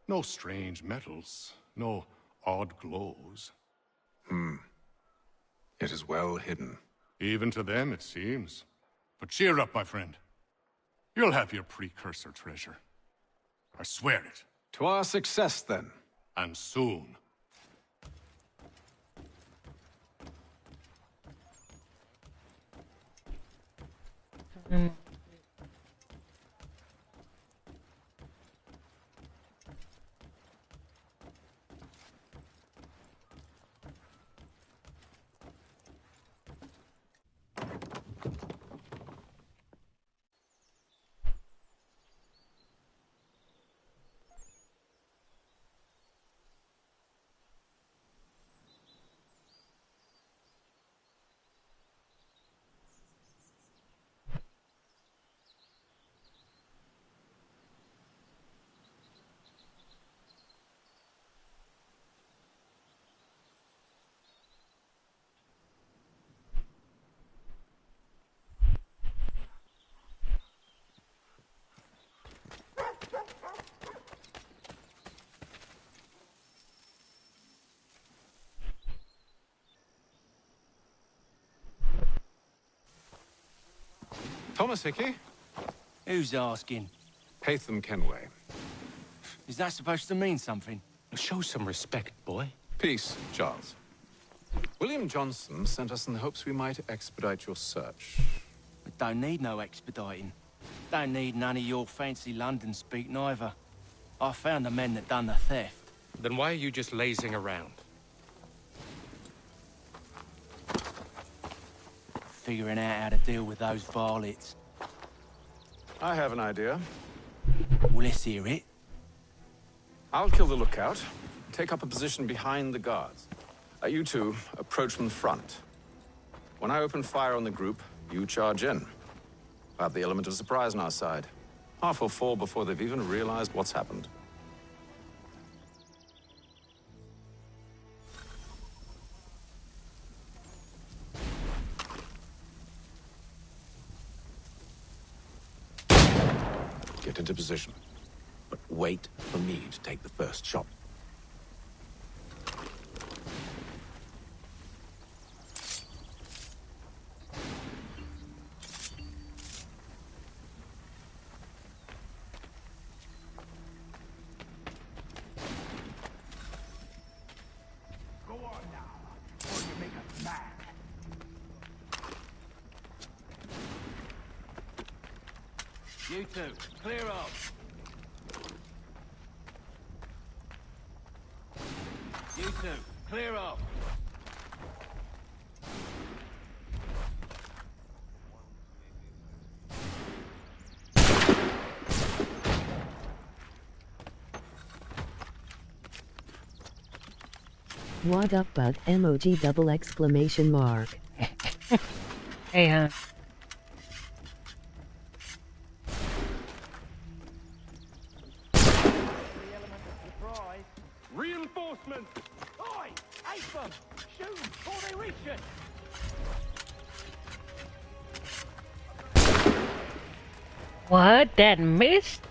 No strange metals. No odd glows. It is well hidden. Even to them, it seems. But cheer up, my friend. You'll have your precursor treasure. I swear it. To our success, then. And soon. Thomas Hickey? Who's asking? Haytham Kenway. Is that supposed to mean something? Show some respect, boy. Peace, Charles. William Johnson sent us in the hopes we might expedite your search. We don't need no expediting. Don't need none of your fancy London speak neither. I found the men that done the theft. Then why are you just lazing around? Figuring out how to deal with those varlets. I have an idea. Well, let's hear it. I'll kill the lookout. Take up a position behind the guards. You two approach from the front. When I open fire on the group, you charge in. We'll have the element of surprise on our side. Half will fall before they've even realized what's happened. Get into position. But wait for me to take the first shot. Go on now, before you make us mad. You two, clear off. You two, clear off. What up, bud? Emoji double exclamation mark. Hey, huh? Reinforcements! Oi! Ace them! Shoot before they reach it! What? That missed?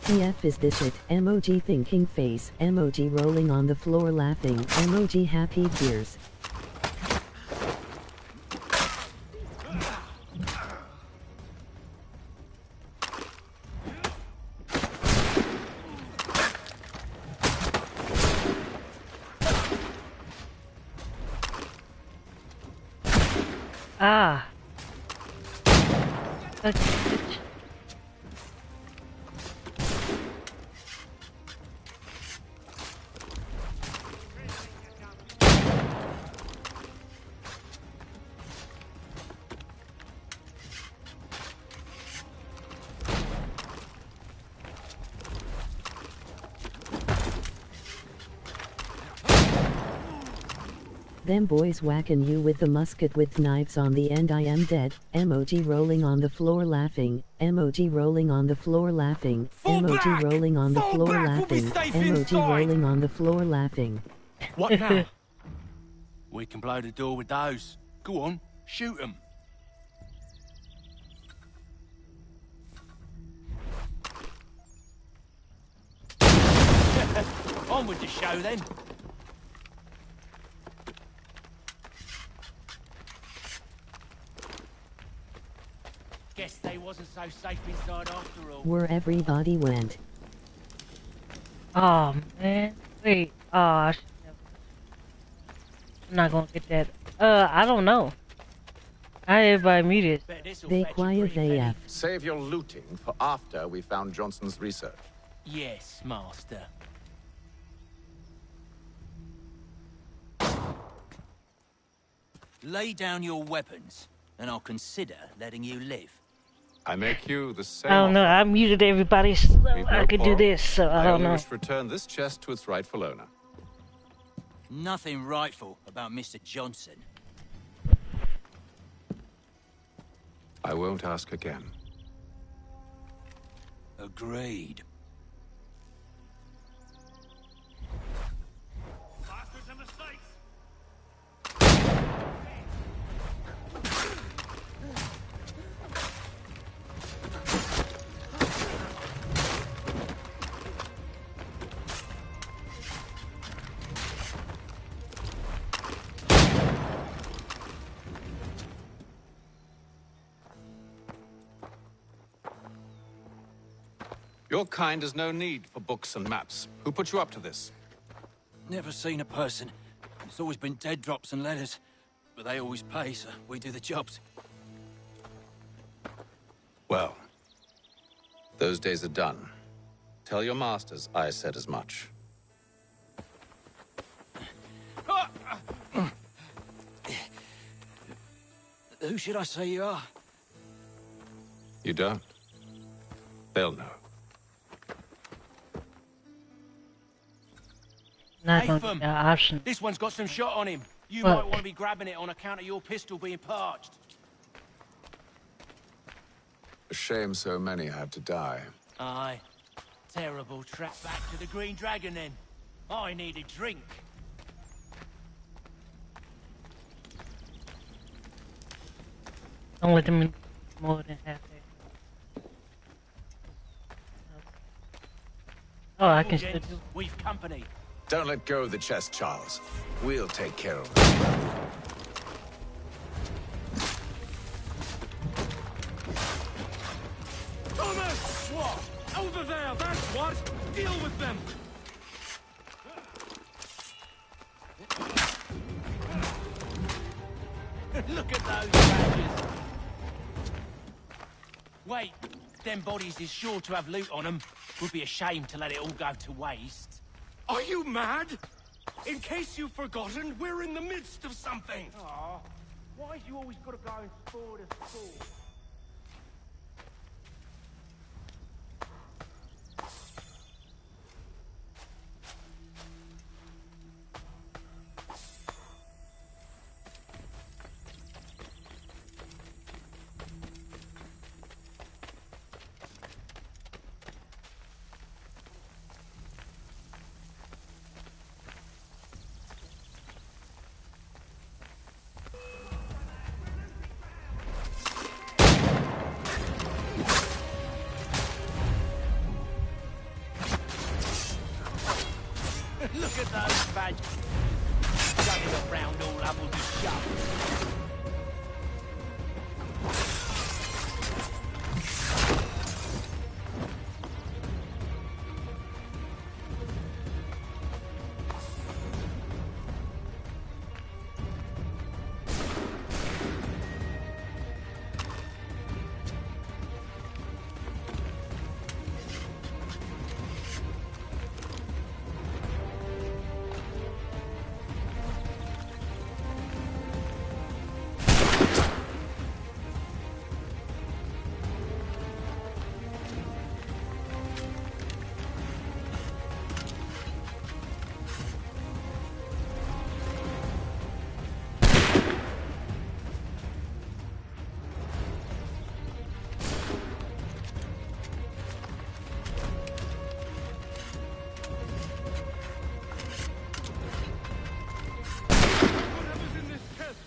TF is this it? Emoji thinking face. Emoji rolling on the floor laughing. Emoji happy tears. Ah. Okay. Them boys whacking you with the musket with knives on the end. I am dead. Emoji rolling on the floor laughing. Emoji rolling on the floor laughing. Emoji rolling on the floor laughing. Emoji rolling on the floor laughing. What now? We can blow the door with those. Go on, shoot them. On with the show then. Guess they wasn't so safe inside after all. Where everybody went. Oh man, wait. Oh, I'm not gonna get that. I don't know. I everybody muted. They quiet AF. Save your looting for after we found Johnson's research. Yes, master. Lay down your weapons, and I'll consider letting you live. I make you the same. I don't know. I muted everybody so I could do this. So I don't only know. wish to return this chest to its rightful owner. Nothing rightful about Mr. Johnson. I won't ask again. Agreed. Your kind has no need for books and maps. Who put you up to this? Never seen a person. It's always been dead drops and letters. But they always pay, so we do the jobs. Well, those days are done. Tell your masters I said as much. Who should I say you are? You don't? They'll know. Not Hey, gonna Fum, get that option. this one's got some shot on him. You What? might want to be grabbing it on account of your pistol being parched. A shame so many had to die. Aye. Terrible trap back to the Green Dragon then. I need a drink. Don't let them in more than half there. Oh, I can still do. We've company. Don't let go of the chest, Charles. We'll take care of it. Thomas! What? Over there, that's what! Deal with them! Look at those badges. Wait, them bodies is sure to have loot on them. Would be a shame to let it all go to waste. Are you mad? In case you've forgotten, we're in the midst of something! Aw, why's you always gotta go and spoil the school? Look at those badges. Running around all up with the shove.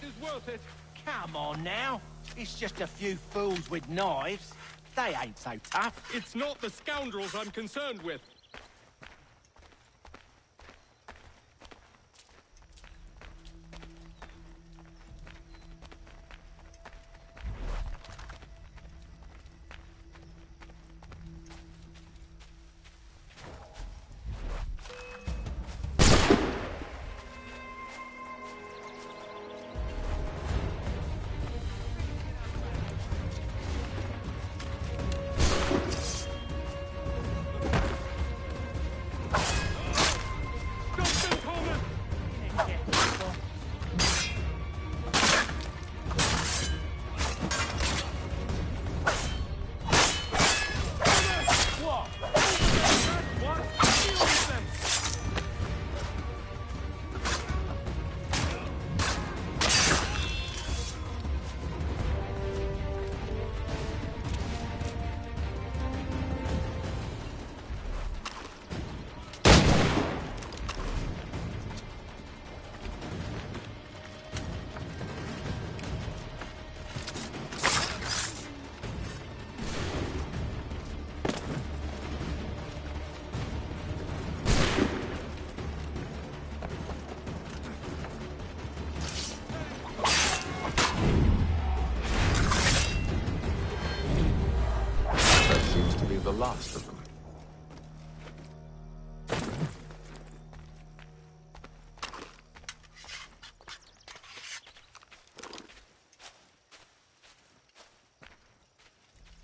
is worth it. Come on now. It's just a few fools with knives. They ain't so tough. It's not the scoundrels I'm concerned with. The last of them.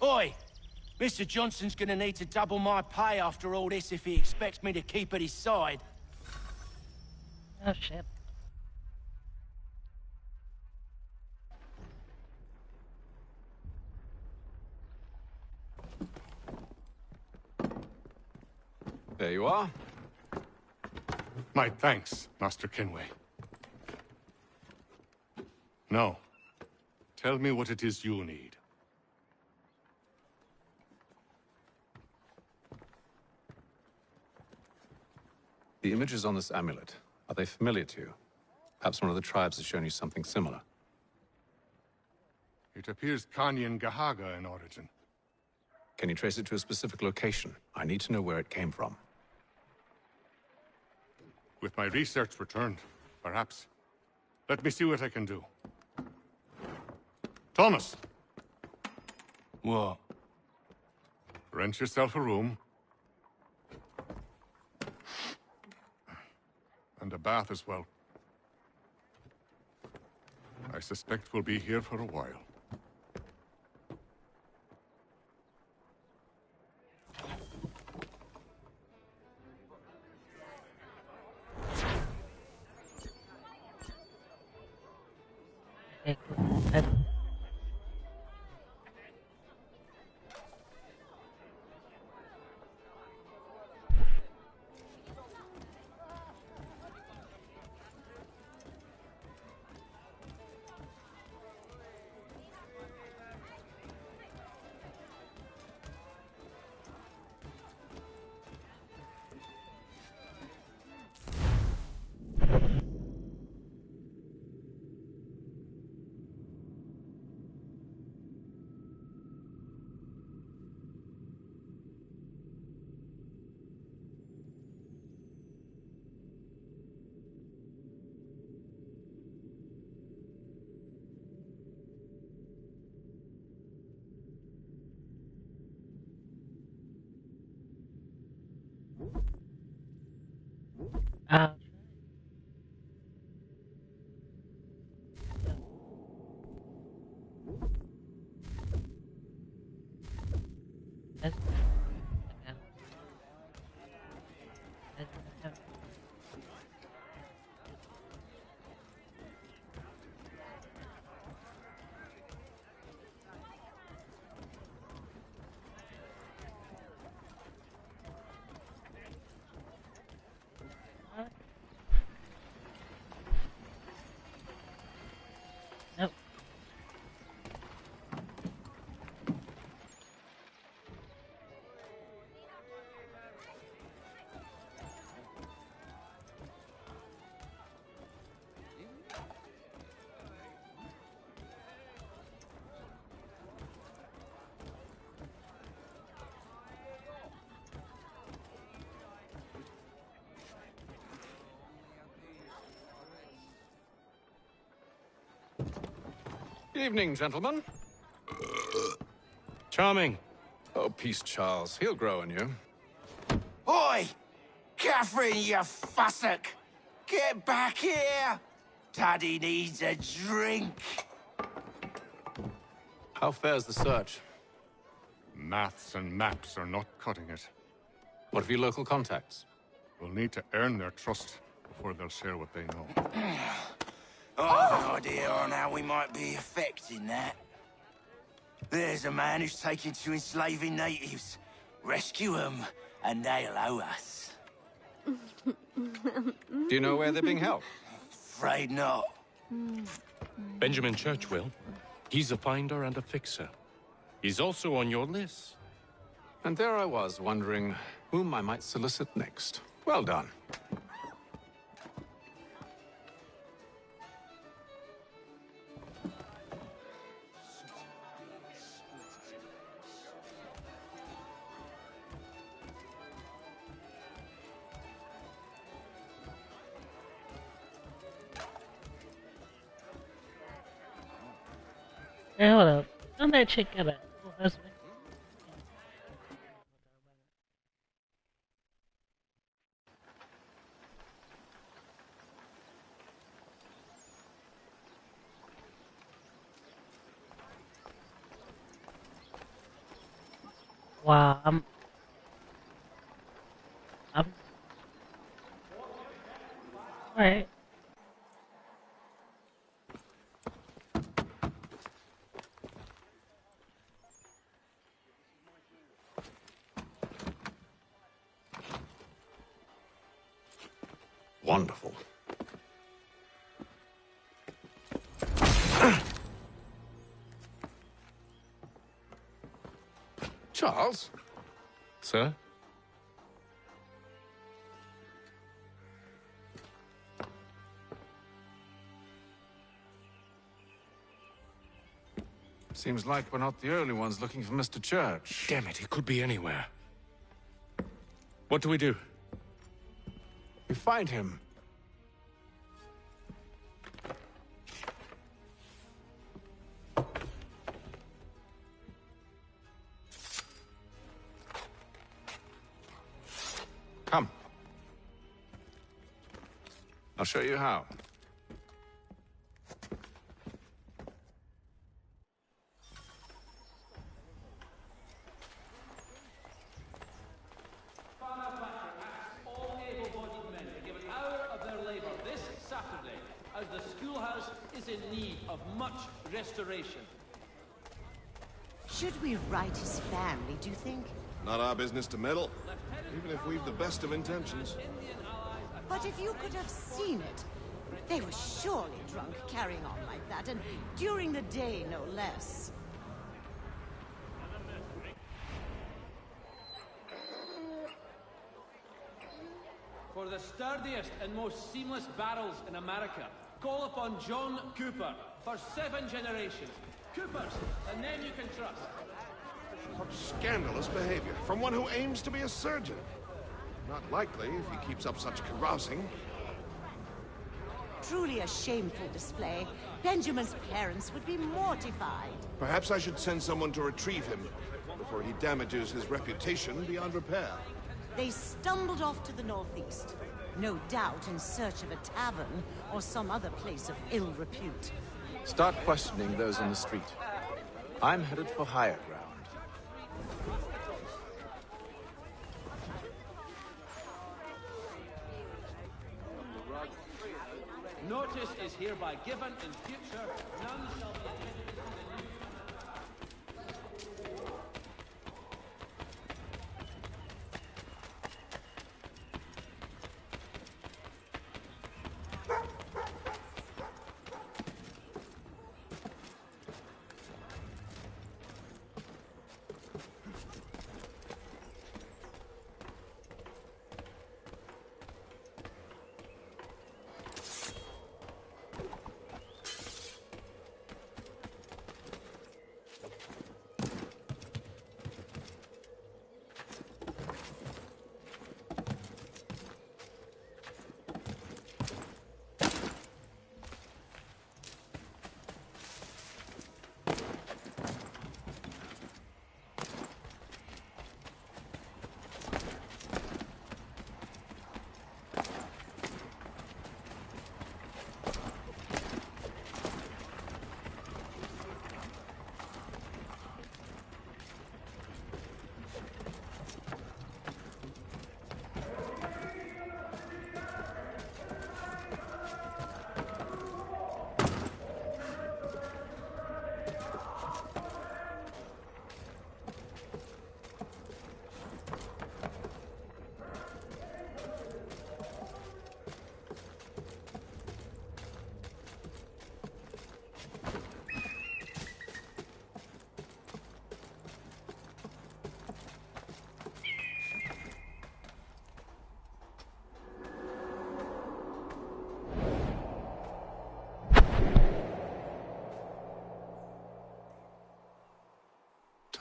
Oi! Mr. Johnson's gonna need to double my pay after all this if he expects me to keep at his side. Oh shit. There you are. My thanks, Master Kenway. Now, tell me what it is you need. The images on this amulet, are they familiar to you? Perhaps one of the tribes has shown you something similar. It appears Kanyan Gahaga in origin. Can you trace it to a specific location? I need to know where it came from. With my research returned, perhaps. Let me see what I can do. Thomas! What? Rent yourself a room. And a bath as well. I suspect we'll be here for a while. Evening, gentlemen. Charming. Oh, peace, Charles. He'll grow on you. Oi! Catherine, you fussock! Get back here! Daddy needs a drink! How fares the search? Maths and maps are not cutting it. What of your local contacts? We'll need to earn their trust before they'll share what they know. I have an idea on how we might be affecting that. There's a man who's taken to enslaving natives. Rescue them, and they'll owe us. Do you know where they're being held? Afraid not. Benjamin Church will. He's a finder and a fixer. He's also on your list. And there I was, wondering whom I might solicit next. Well done. Hey, hold up. Don't that chick got a husband? Wow, I'm alright. Wonderful. Charles? Sir? Seems like we're not the only ones looking for Mr. Church. Damn it, he could be anywhere. What do we do? We find him. Come. I'll show you how. Restoration. Should we write his family, do you think? Not our business to meddle, even if we've the best of intentions. But if you could have seen it, they were surely drunk carrying on like that, and during the day, no less. For the sturdiest and most seamless barrels in America, call upon John Cooper for 7 generations. Coopers, a name you can trust. What scandalous behavior from one who aims to be a surgeon. Not likely if he keeps up such carousing. Truly a shameful display. Benjamin's parents would be mortified. Perhaps I should send someone to retrieve him before he damages his reputation beyond repair. They stumbled off to the northeast, no doubt in search of a tavern or some other place of ill repute. Start questioning those on the street. I'm headed for higher ground. Notice is hereby given in future. None shall be admitted to the new.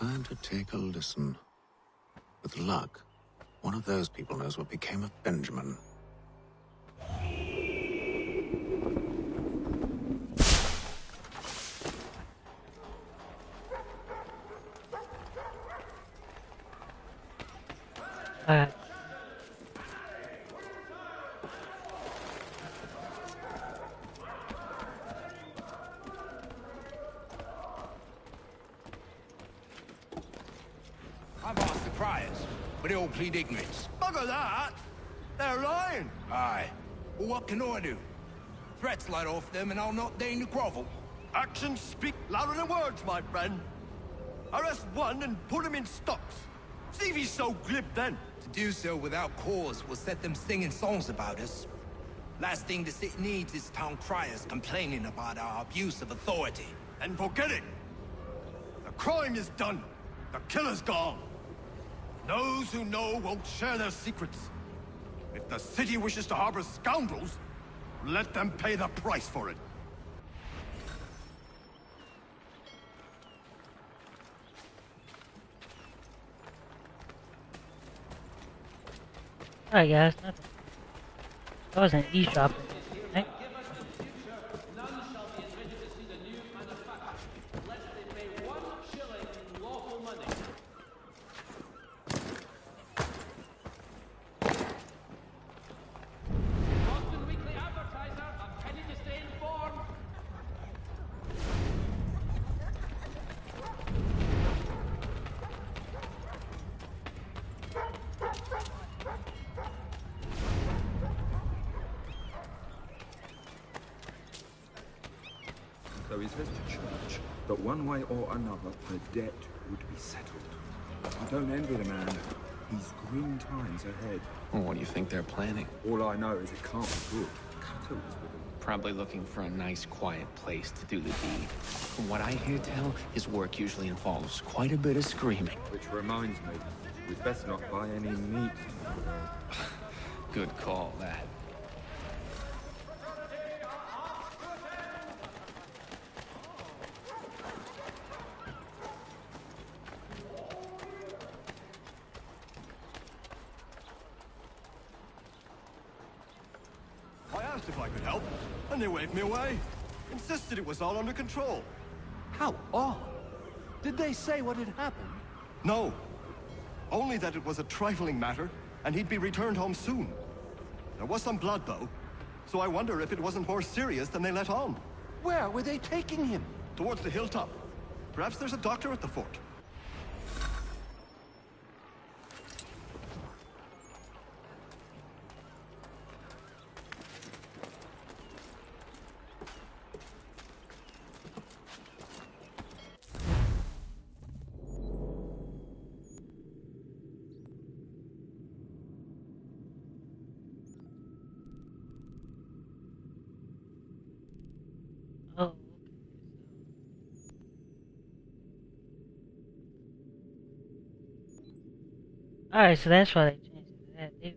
Time to take a listen. With luck, one of those people knows what became of Benjamin. I've asked the criers, but they all plead ignorance. Bugger that! They're lying! Aye. Well, what can I do? Threats let off them and I'll not deign to grovel. Actions speak louder than words, my friend. Arrest one and put him in stocks. See if he's so glib then. To do so without cause will set them singing songs about us. Last thing the city needs is town criers complaining about our abuse of authority. And forget it! The crime is done. The killer's gone. Those who know won't share their secrets. If the city wishes to harbor scoundrels, let them pay the price for it. Alright guys, nothing. That wasn't eavesdropping, right? So he's left the church, but one way or another, the debt would be settled. I don't envy the man. He's grim times ahead. Well, what do you think they're planning? All I know is it can't be good. Cato was with him. Probably looking for a nice, quiet place to do the deed. From what I hear tell, his work usually involves quite a bit of screaming. Which reminds me, we'd best not buy any meat. Good call, that. I asked if I could help, and they waved me away. Insisted it was all under control. How odd. Did they say what had happened? No. Only that it was a trifling matter, and he'd be returned home soon. There was some blood, though, so I wonder if it wasn't more serious than they let on. Where were they taking him? Towards the hilltop. Perhaps there's a doctor at the fort. Oh. Alright, so that's why they changed it to that. They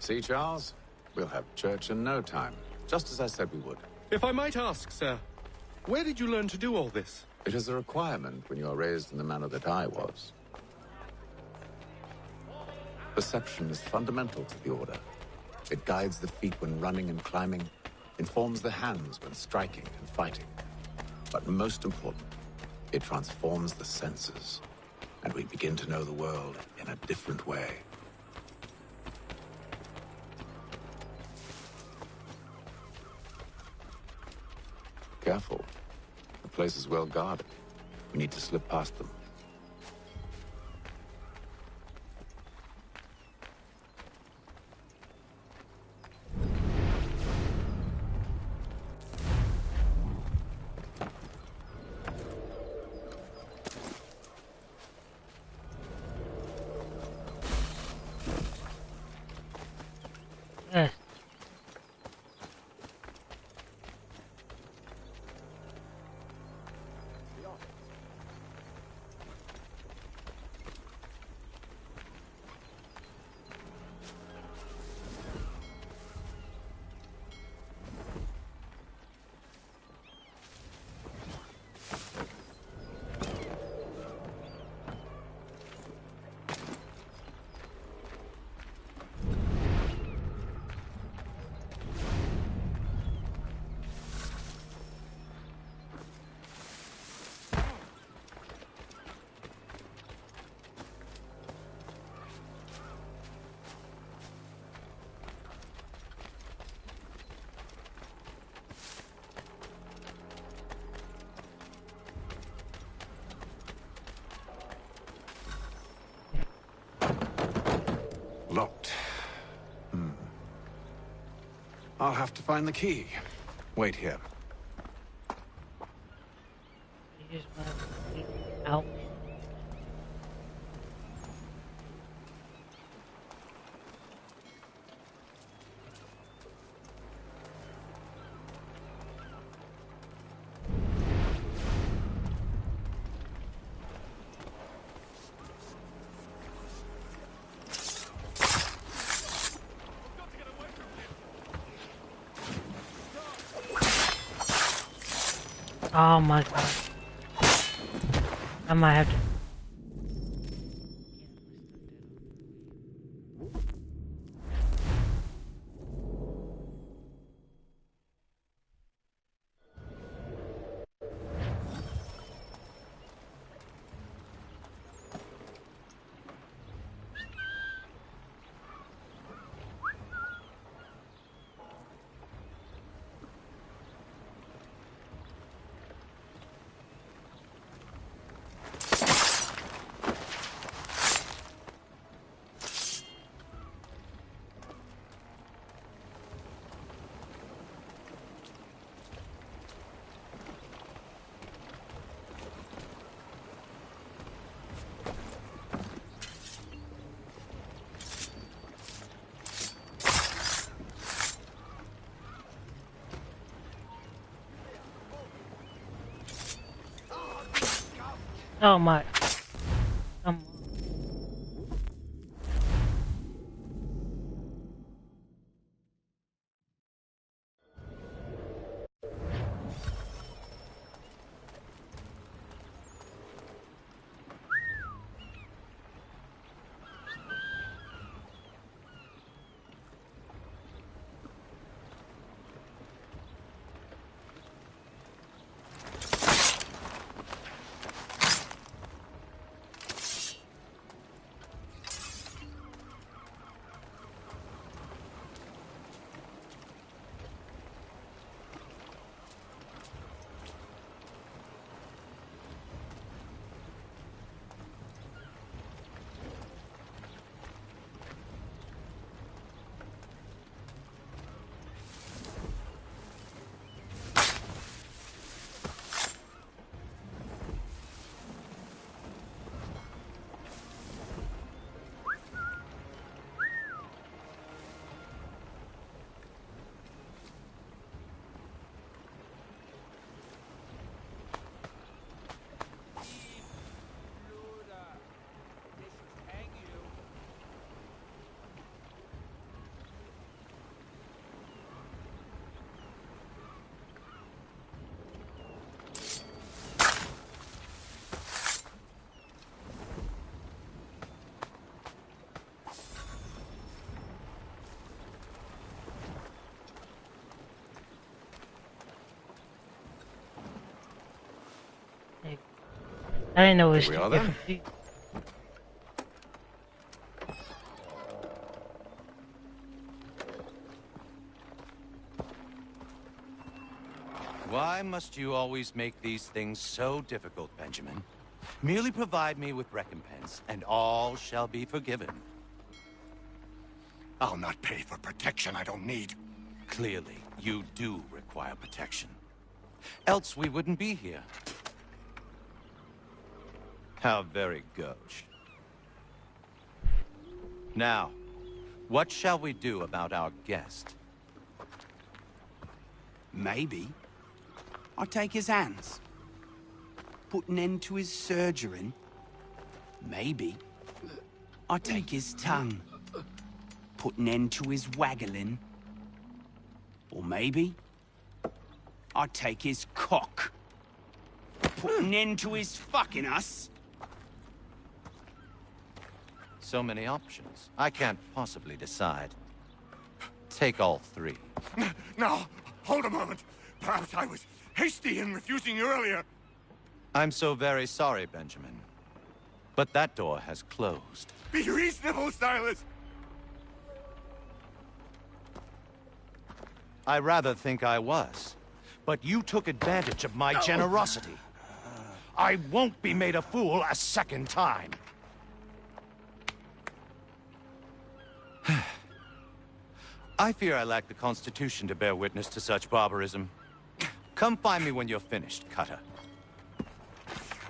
See, Charles? We'll have church in no time, just as I said we would. If I might ask, sir, where did you learn to do all this? It is a requirement when you are raised in the manner that I was. Perception is fundamental to the Order. It guides the feet when running and climbing, informs the hands when striking and fighting. But most important, it transforms the senses, and we begin to know the world in a different way. Careful. The place is well guarded. We need to slip past them. Locked. I'll have to find the key. Wait here. Out. Oh my god. I might have to. Oh my. I didn't know it was Here we are then. Why must you always make these things so difficult, Benjamin? Merely provide me with recompense, and all shall be forgiven. I'll not pay for protection I don't need. Clearly, you do require protection. Else we wouldn't be here. How very gauche. Now, what shall we do about our guest? Maybe I take his hands, put an end to his surgering. Maybe I take his tongue, put an end to his waggling. Or maybe I take his cock, put an end to his fucking us. So many options. I can't possibly decide. Take all three. No, hold a moment. Perhaps I was hasty in refusing you earlier. I'm so very sorry, Benjamin. But that door has closed. Be reasonable, Silas. I rather think I was. But you took advantage of my generosity. I won't be made a fool a second time. I fear I lack the constitution to bear witness to such barbarism. Come find me when you're finished, Cutter.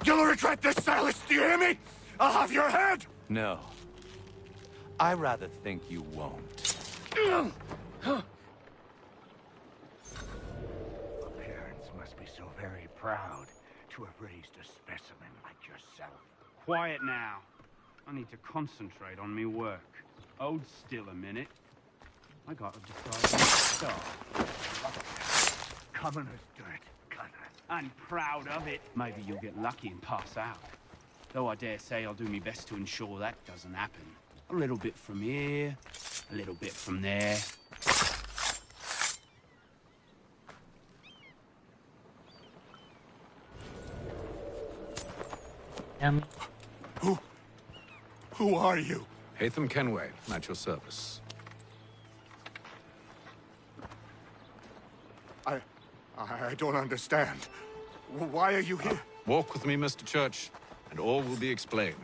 You'll regret this, Silas, do you hear me? I'll have your head! No. I rather think you won't. Parents must be so very proud to have raised a specimen like yourself. Quiet now. I need to concentrate on me work. Hold still a minute. I gotta decide where to start. Commoner's dirt, Cutter. I'm proud of it. Maybe you'll get lucky and pass out. Though I dare say I'll do my best to ensure that doesn't happen. A little bit from here, a little bit from there. Who are you? Hatham Kenway, at your service. I don't understand. Why are you here? Walk with me, Mr. Church, and all will be explained.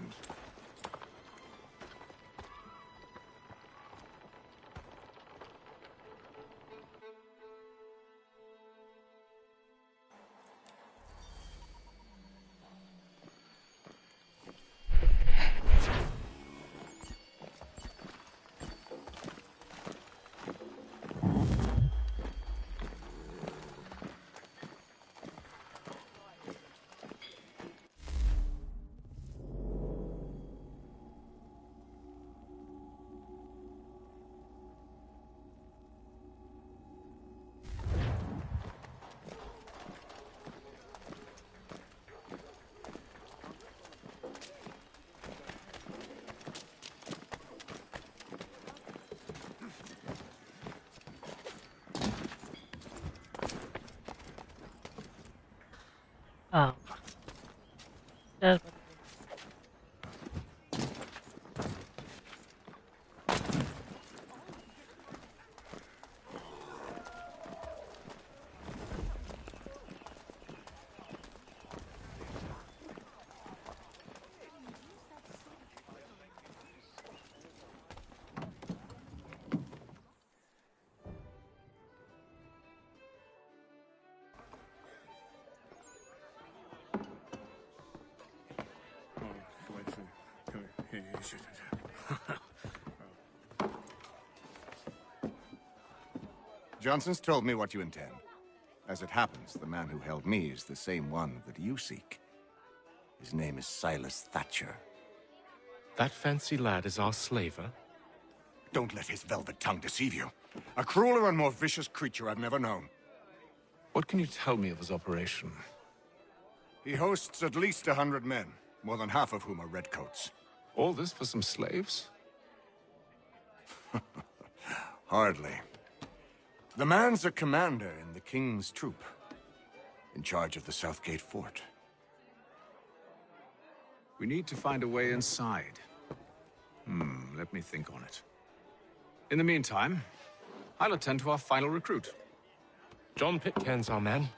Oh. That's Johnson's told me what you intend. As it happens, the man who held me is the same one that you seek. His name is Silas Thatcher. That fancy lad is our slaver? Don't let his velvet tongue deceive you. A crueler and more vicious creature I've never known. What can you tell me of his operation? He hosts at least 100 men, more than half of whom are redcoats. All this for some slaves? Hardly. The man's a commander in the King's troop, in charge of the Southgate Fort. We need to find a way inside. Let me think on it. In the meantime, I'll attend to our final recruit. John Pitcairn's our man.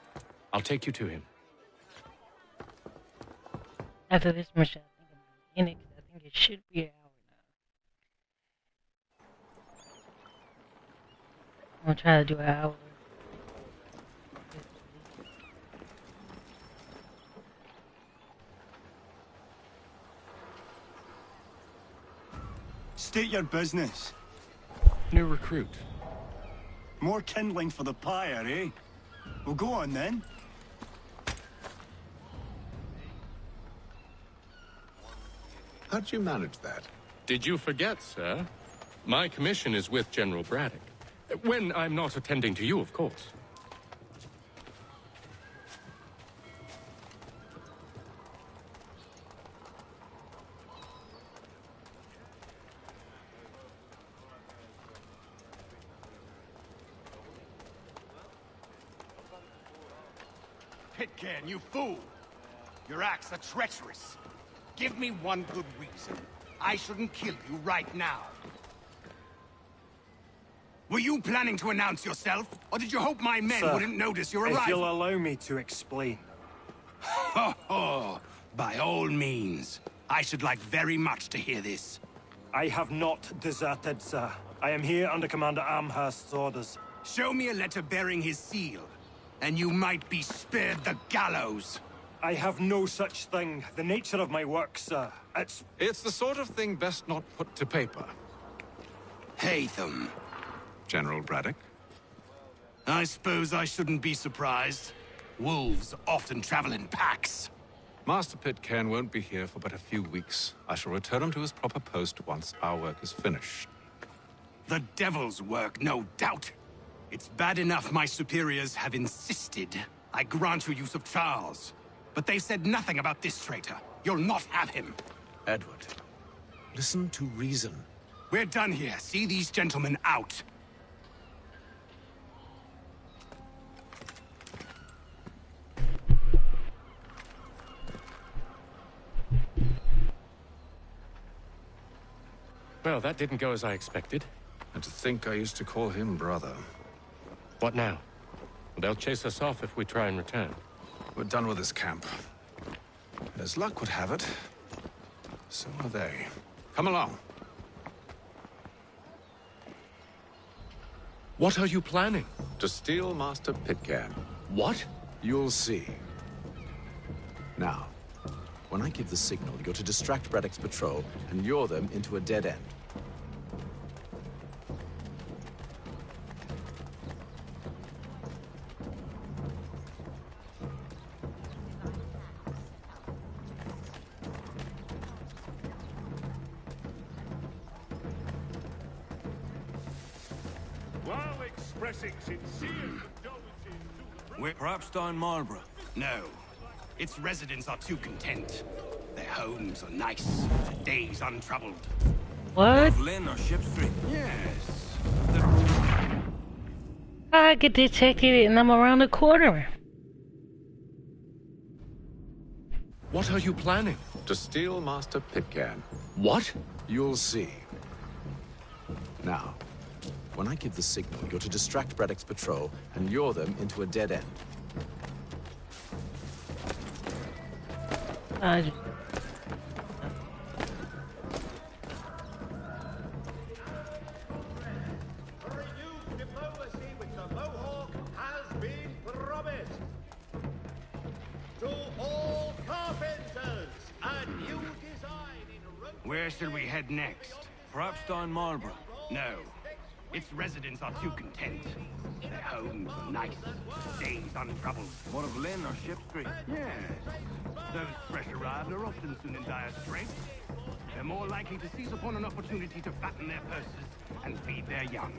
I'll take you to him. after this mission, I think it should be an hour now. I'm gonna try to do an hour. State your business. New recruit. More kindling for the pyre, eh? Well, go on then. How'd you manage that? Did you forget, sir? My commission is with General Braddock. When I'm not attending to you, of course. Pitcairn, you fool! Your acts are treacherous. Give me one good reason. I shouldn't kill you right now. Were you planning to announce yourself, or did you hope my men Sir, wouldn't notice your if arrival? you'll allow me to explain. Ho ho! By all means. I should like very much to hear this. I have not deserted, sir. I am here under Commander Amherst's orders. Show me a letter bearing his seal, and you might be spared the gallows. I have no such thing. The nature of my work, sir. It's the sort of thing best not put to paper. Hatham. General Braddock? I suppose I shouldn't be surprised. Wolves often travel in packs. Master Pitcairn won't be here for but a few weeks. I shall return him to his proper post once our work is finished. The devil's work, no doubt. It's bad enough my superiors have insisted I grant you use of Charles. But they said nothing about this traitor. You'll not have him. Edward, listen to reason. We're done here. See these gentlemen out. Well, that didn't go as I expected. And to think I used to call him brother. What now? They'll chase us off if we try and return. We're done with this camp. As luck would have it, so are they. Come along. What are you planning? To steal Master Pitcairn. What? You'll see. Now, when I give the signal, you're to distract Braddock's patrol and lure them into a dead end. While expressing sincere condolences to We're perhaps down Marlborough. No. Its residents are too content. Their homes are nice, their days untroubled. What? Lynn or Ship Street? Yes. I get detected and I'm around the corner. What are you planning? To steal Master Pitcairn. What? You'll see. Now, when I give the signal, you're to distract Braddock's patrol and lure them into a dead end. Where shall we head next? Perhaps down Marlborough? No. Its residents are too content. Their homes are nice, days untroubled. What of Lynn or Ship Street? Yes. Those fresh arrived are often soon in dire straits. They're more likely to seize upon an opportunity to fatten their purses and feed their young.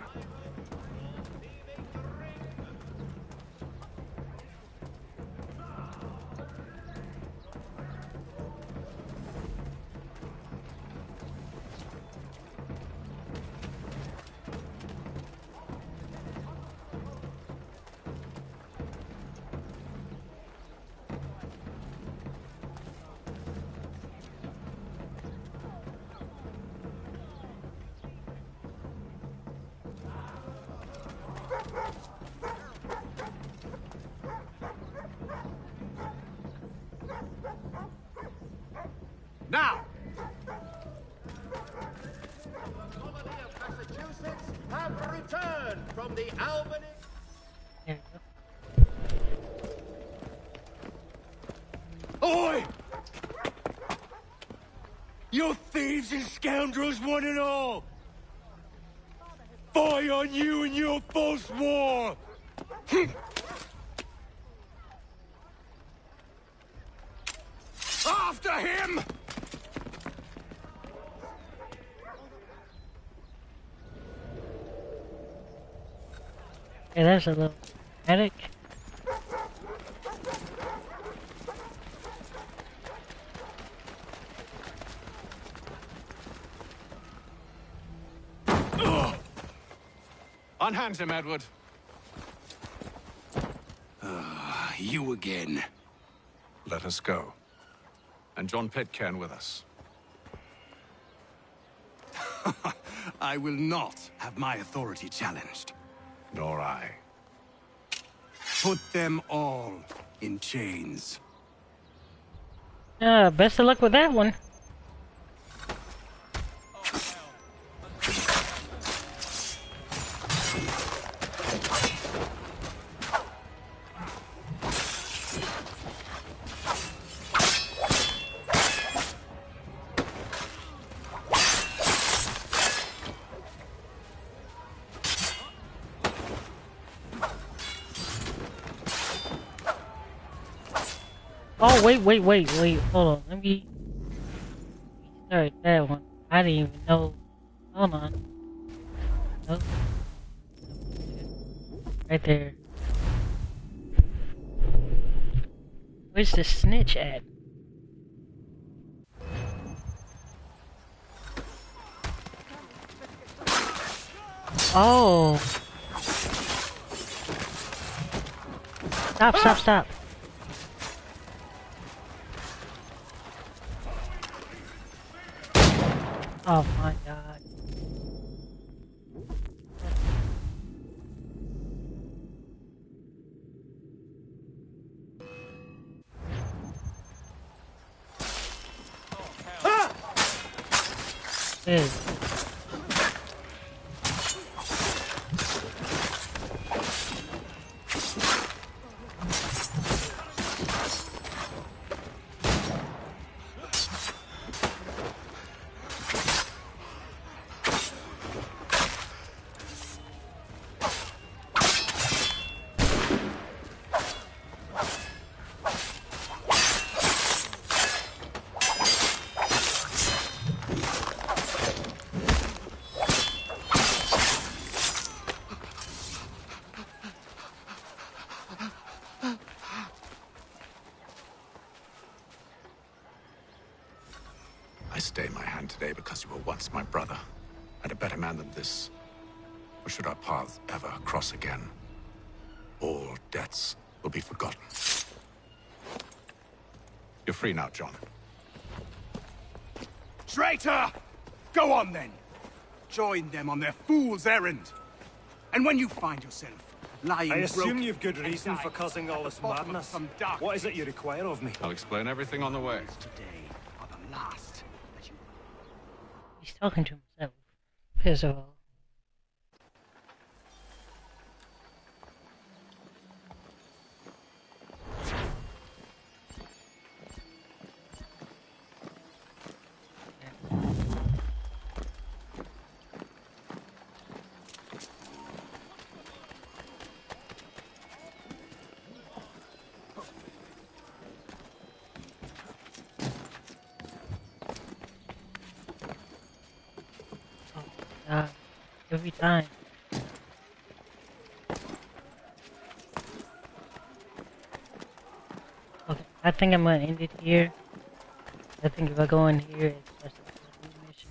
Now! The colony of Massachusetts have returned from the Albany. Oi! You thieves and scoundrels, one and all! Fire on you and your false war! After him! Yeah, that's a little dramatic. Unhand him, Edward. You again. Let us go. And John Pitcairn with us. I will not have my authority challenged. Nor I. Put them all in chains. Best of luck with that one. Oh, wait. Hold on. Let me start that one. I didn't even know. Hold on. Nope. Right there. Where's the snitch at? Oh. Stop. Oh my god. Hey. I stay my hand today because you were once my brother, and a better man than this. Or should our paths ever cross again, all debts will be forgotten. You're free now, John. Traitor! Go on then. Join them on their fool's errand. And when you find yourself lying I assume broken you've good reason for causing all this madness. What is it you require of me? I'll explain everything on the way. today are the last that you... He's talking to himself. First of all. Every time. Okay, I think I'm gonna end it here. I think if I go in here, it's just a new mission.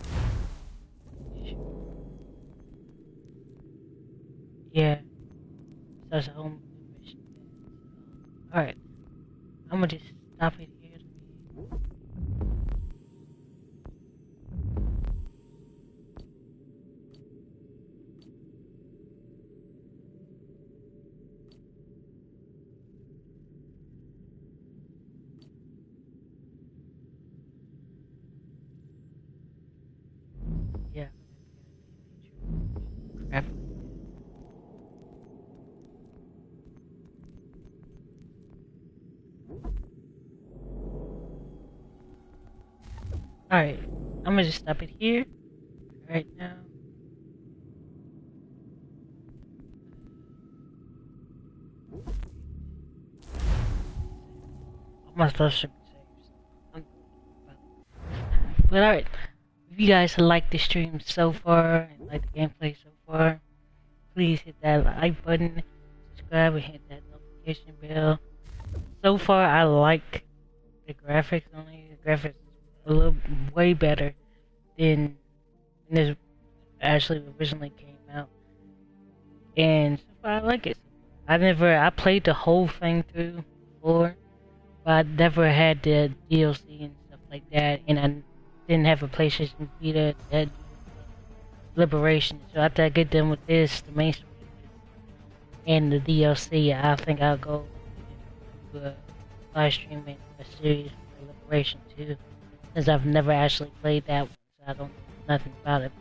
Yeah, that's a whole new mission. Alright, I'm gonna just stop it here. Yeah. Crap. Alright, I'm gonna just stop it here right now. My stuff should be saved. But alright, if you guys like the stream so far and like the gameplay so far, please hit that like button, subscribe, and hit that notification bell. So far, I like the graphics on it. The graphics a little way better than when this actually originally came out, and so far I like it. I played the whole thing through before, but I never had the DLC and stuff like that, and I didn't have a PlayStation Vita that Liberation. So after I get done with this, the main story and the DLC, I think I'll go to a live stream and a series for Liberation too, since I've never actually played that one, so I don't know nothing about it.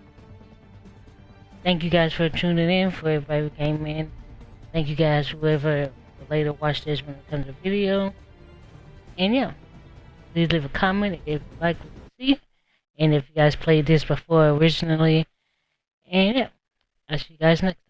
Thank you guys for tuning in, for everybody who came in. Thank you guys whoever will later watch this when it comes to video. And yeah, please leave a comment if you like what you see, and if you guys played this before originally. And yeah, I'll see you guys next time.